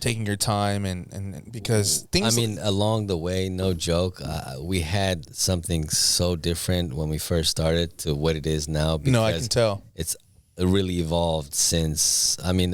taking your time and because things. I mean, along the way, no joke, we had something so different when we first started to what it is now. no, I can because tell. It's really evolved since. I mean,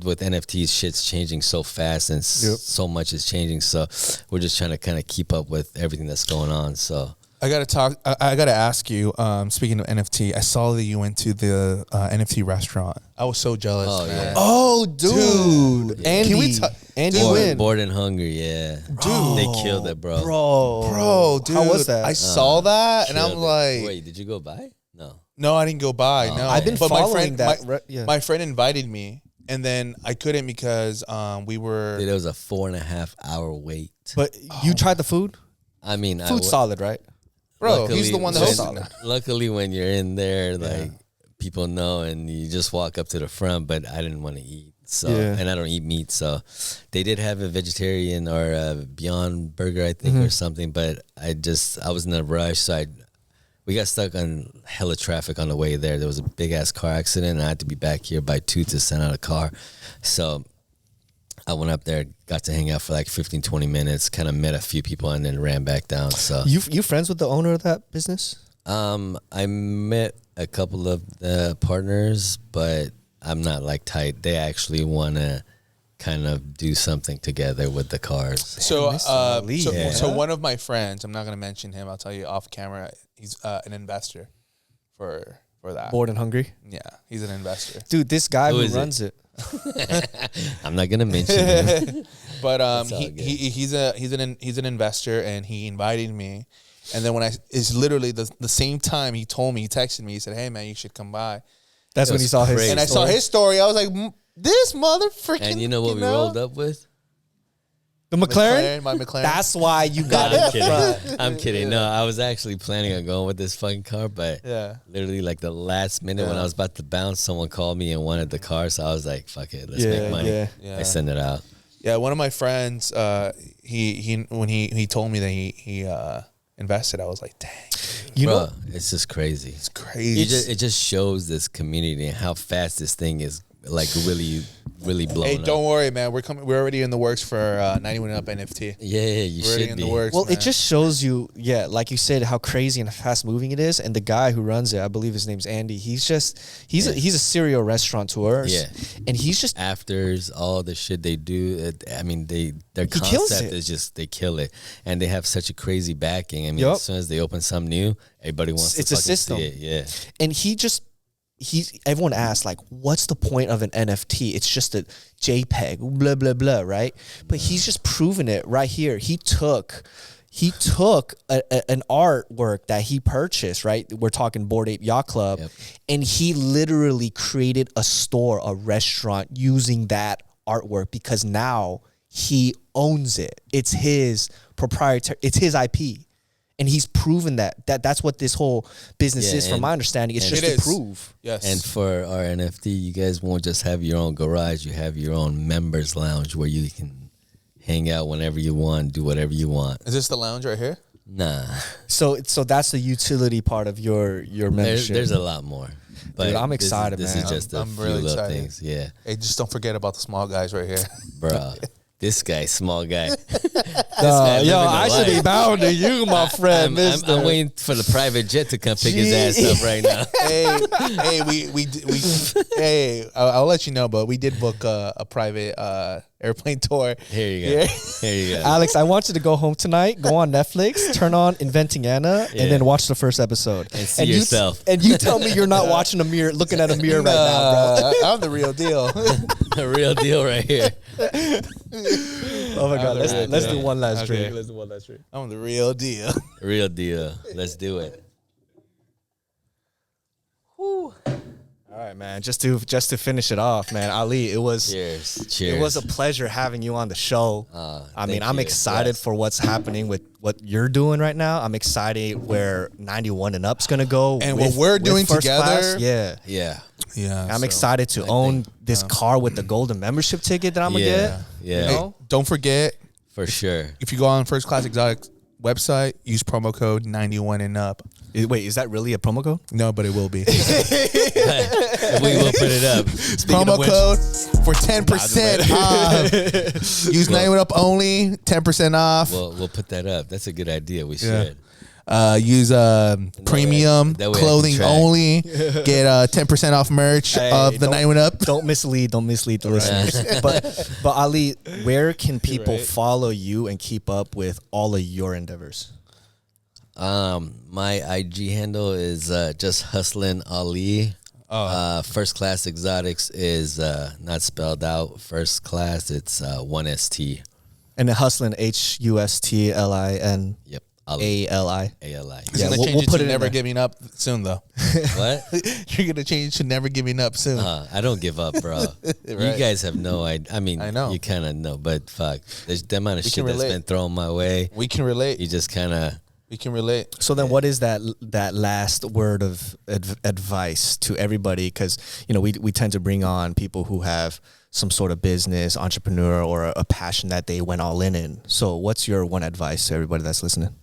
with NFTs, shit's changing so fast and so much is changing. So we're just trying to kind of keep up with everything that's going on. So I gotta talk. I gotta ask you. Speaking of NFT, I saw that you went to the NFT restaurant. I was so jealous. Oh, man. yeah. Oh, dude. Andy. Can we Andy Dude. win. bored and hungry, yeah. Dude. They killed it, bro. Bro, dude, How was that? I saw that and I'm Killed it. like, wait, did you go by? No. no, I didn't go by. No, I've been But following that. My friend invited me, and then I couldn't because we were. Dude, it was a 4.5 hour wait. But you tried the food? I mean, Food's solid, right? Bro, he's the one that when- hosted. Luckily, when you're in there, like people know, and you just walk up to the front. But I didn't want to eat, so Yeah. and I don't eat meat, so they did have a vegetarian or a Beyond Burger, I think, or something. But I was in a rush, so we got stuck on hella traffic on the way there. There was a big ass car accident, and I had to be back here by 2 to send out a car. So I went up there, got to hang out for like 15, 20 minutes, kind of met a few people, and then ran back down. So You friends with the owner of that business? I met a couple of the partners, but I'm not like tight. They actually want to kind of do something together with the cars. So, Miss Ali, yeah. so one of my friends, I'm not gonna mention him. I'll tell you off camera. He's an investor for for that. Bored and hungry. Yeah, he's an investor. Dude, this guy Who who is runs it. I'm not gonna mention him. But That's all good. he's an investor, and he invited me. And then it's literally the same time he told me, he texted me, he said, "Hey man, you should come by." That's when was he saw his. crazy. And I saw his story. I was like, this motherfucking. And you know what we rolled up with? The McLaren. My McLaren. That's why you got I'm it. kidding. I'm kidding. No, I was actually planning on going with this fucking car, but Yeah. literally like the last minute when I was about to bounce, someone called me and wanted the car, so I was like, "Fuck it, let's make money." Yeah. I sent it out. Yeah, one of my friends, when he told me that he invested, I was like, dang, You Bro, know, it's just crazy. it's crazy. It just shows this community and how fast this thing is like really blowing Hey, up. don't worry, man. We're already in the works for 91 Up NFT. Yeah, you We're already should in be. the works. well, man. it just shows you, like you said, how crazy and fast moving it is. And the guy who runs it, I believe his name's Andy. He's a serial restaurateur. Yeah. And he's just Afters, all the shit they do. I mean, their kills concept it. is just they kill it, and they have such a crazy backing. I mean, Yup. as soon as they open something new, everybody wants It's to a fucking system. see it. Yeah, and everyone asks like, what's the point of an NFT? It's just a JPEG, blah blah blah, right? But he's just proven it right here. He took an artwork that he purchased, right? We're talking Bored Ape Yacht Club, Yep. and he literally created a store, a restaurant using that artwork because now he owns it. It's his proprietary. It's his IP. And he's proven that's what this whole business Yeah, is, from my understanding. It's and just it to is. prove. Yes. and for our NFT, you guys won't just have your own garage. You have your own members lounge where you can hang out whenever you want, do whatever you want. Is this the lounge right here? Nah, So that's the utility part of your membership. there's a lot more. But Dude, I'm excited, this man. is just a I'm few really little excited. things. Yeah, Hey, just don't forget about the small guys right here. bro. This guy, small guy. Yo, living the I should be life. bound to you, my friend. I'm waiting for the private jet to come pick his ass up right now. Hey, I'll let you know, but we did book a private airplane tour. Here you go. Yeah. Here you go. Alex, I want you to go home tonight, go on Netflix, turn on Inventing Anna, Yeah. and then watch the first episode. And see you yourself. and you tell me you're not watching a mirror, looking at a mirror right now, bro. I'm the real deal. The real deal right here. Oh my God, the real let's deal. do one last Okay. drink. Let's do one last drink. I'm the real deal. Real deal. Let's do it. All right, man. Just to finish it off, man. Ali, it was Cheers. Cheers. it was a pleasure having you on the show. I mean, thank I'm you. excited Yes. for what's happening with what you're doing right now. I'm excited where 91 and up's gonna go, And what we're doing first together. class. Yeah. Yeah. Yeah. I'm excited to own this car with the golden membership ticket that I'm gonna Yeah. get. Yeah. You know? Don't forget, For sure. if you go on First Class Exotic website, use promo code 91 and up. Wait, is that really a promo code? No, but it will be. We will put it up. Promo code for 10% off. Use 91 up only, 10% off. We'll put that up. That's a good idea. We should. Use premium that way I can clothing track. only. Get 10% off merch of the don't- 91 up. Don't mislead the listeners. But Ali, where can people follow you and keep up with all of your endeavors? My IG handle is just hustling Ali. First Class Exotics is not spelled out. First Class, it's 1ST. And then hustling HUSTLIN. Yep. Ali. ALI. ALI. He's Yeah, gonna we'll change it put to it in never there. giving up soon, though. What? You're gonna change to never giving up soon. I don't give up, bro. You guys have no idea. I mean, I know. you kind of know, but fuck. There's the amount of shit can that's relate. been thrown my way. We can relate. You just kind of. We can relate. So then, what is that last word of advice to everybody? Because we tend to bring on people who have some sort of business, entrepreneur, or a passion that they went all in. So, what's your one advice to everybody that's listening?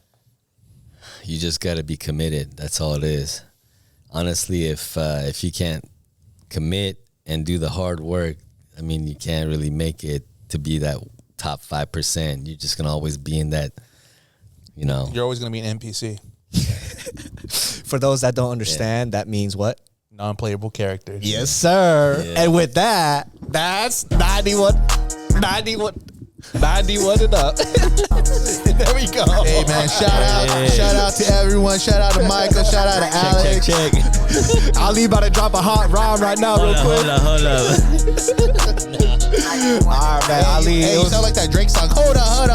You just got to be committed. That's all it is. Honestly, if you can't commit and do the hard work, I mean, you can't really make it to be that top 5%. You're just gonna always be in that. You're always gonna be an NPC, For those that don't understand, that means what? non-playable characters. Yes, sir. Yeah. And with that, that's 91. 91 and up. There we go. Hey man, shout out to everyone. Shout out to Michael. Shout out to Alex. Check. Ali about to drop a hot rhyme right now, real quick. Hold up. All right, man. Ali. Hey, you sound like that Drake song. Hold up.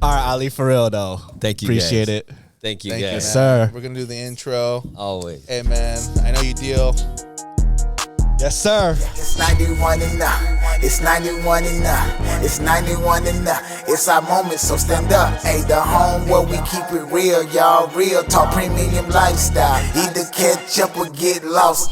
All right, Ali, for real though. Thank you, Appreciate guys. it. Thank you, Thank you, guys. man. Sir. We're gonna do the intro. Always. Hey man, I know you deal. Yes, sir. It's 91 and up. It's 91 and up. It's 91 and up. It's our moment, so stand up. Hey, the home where we keep it real, y'all. Real talk, premium lifestyle. Either catch up or get lost.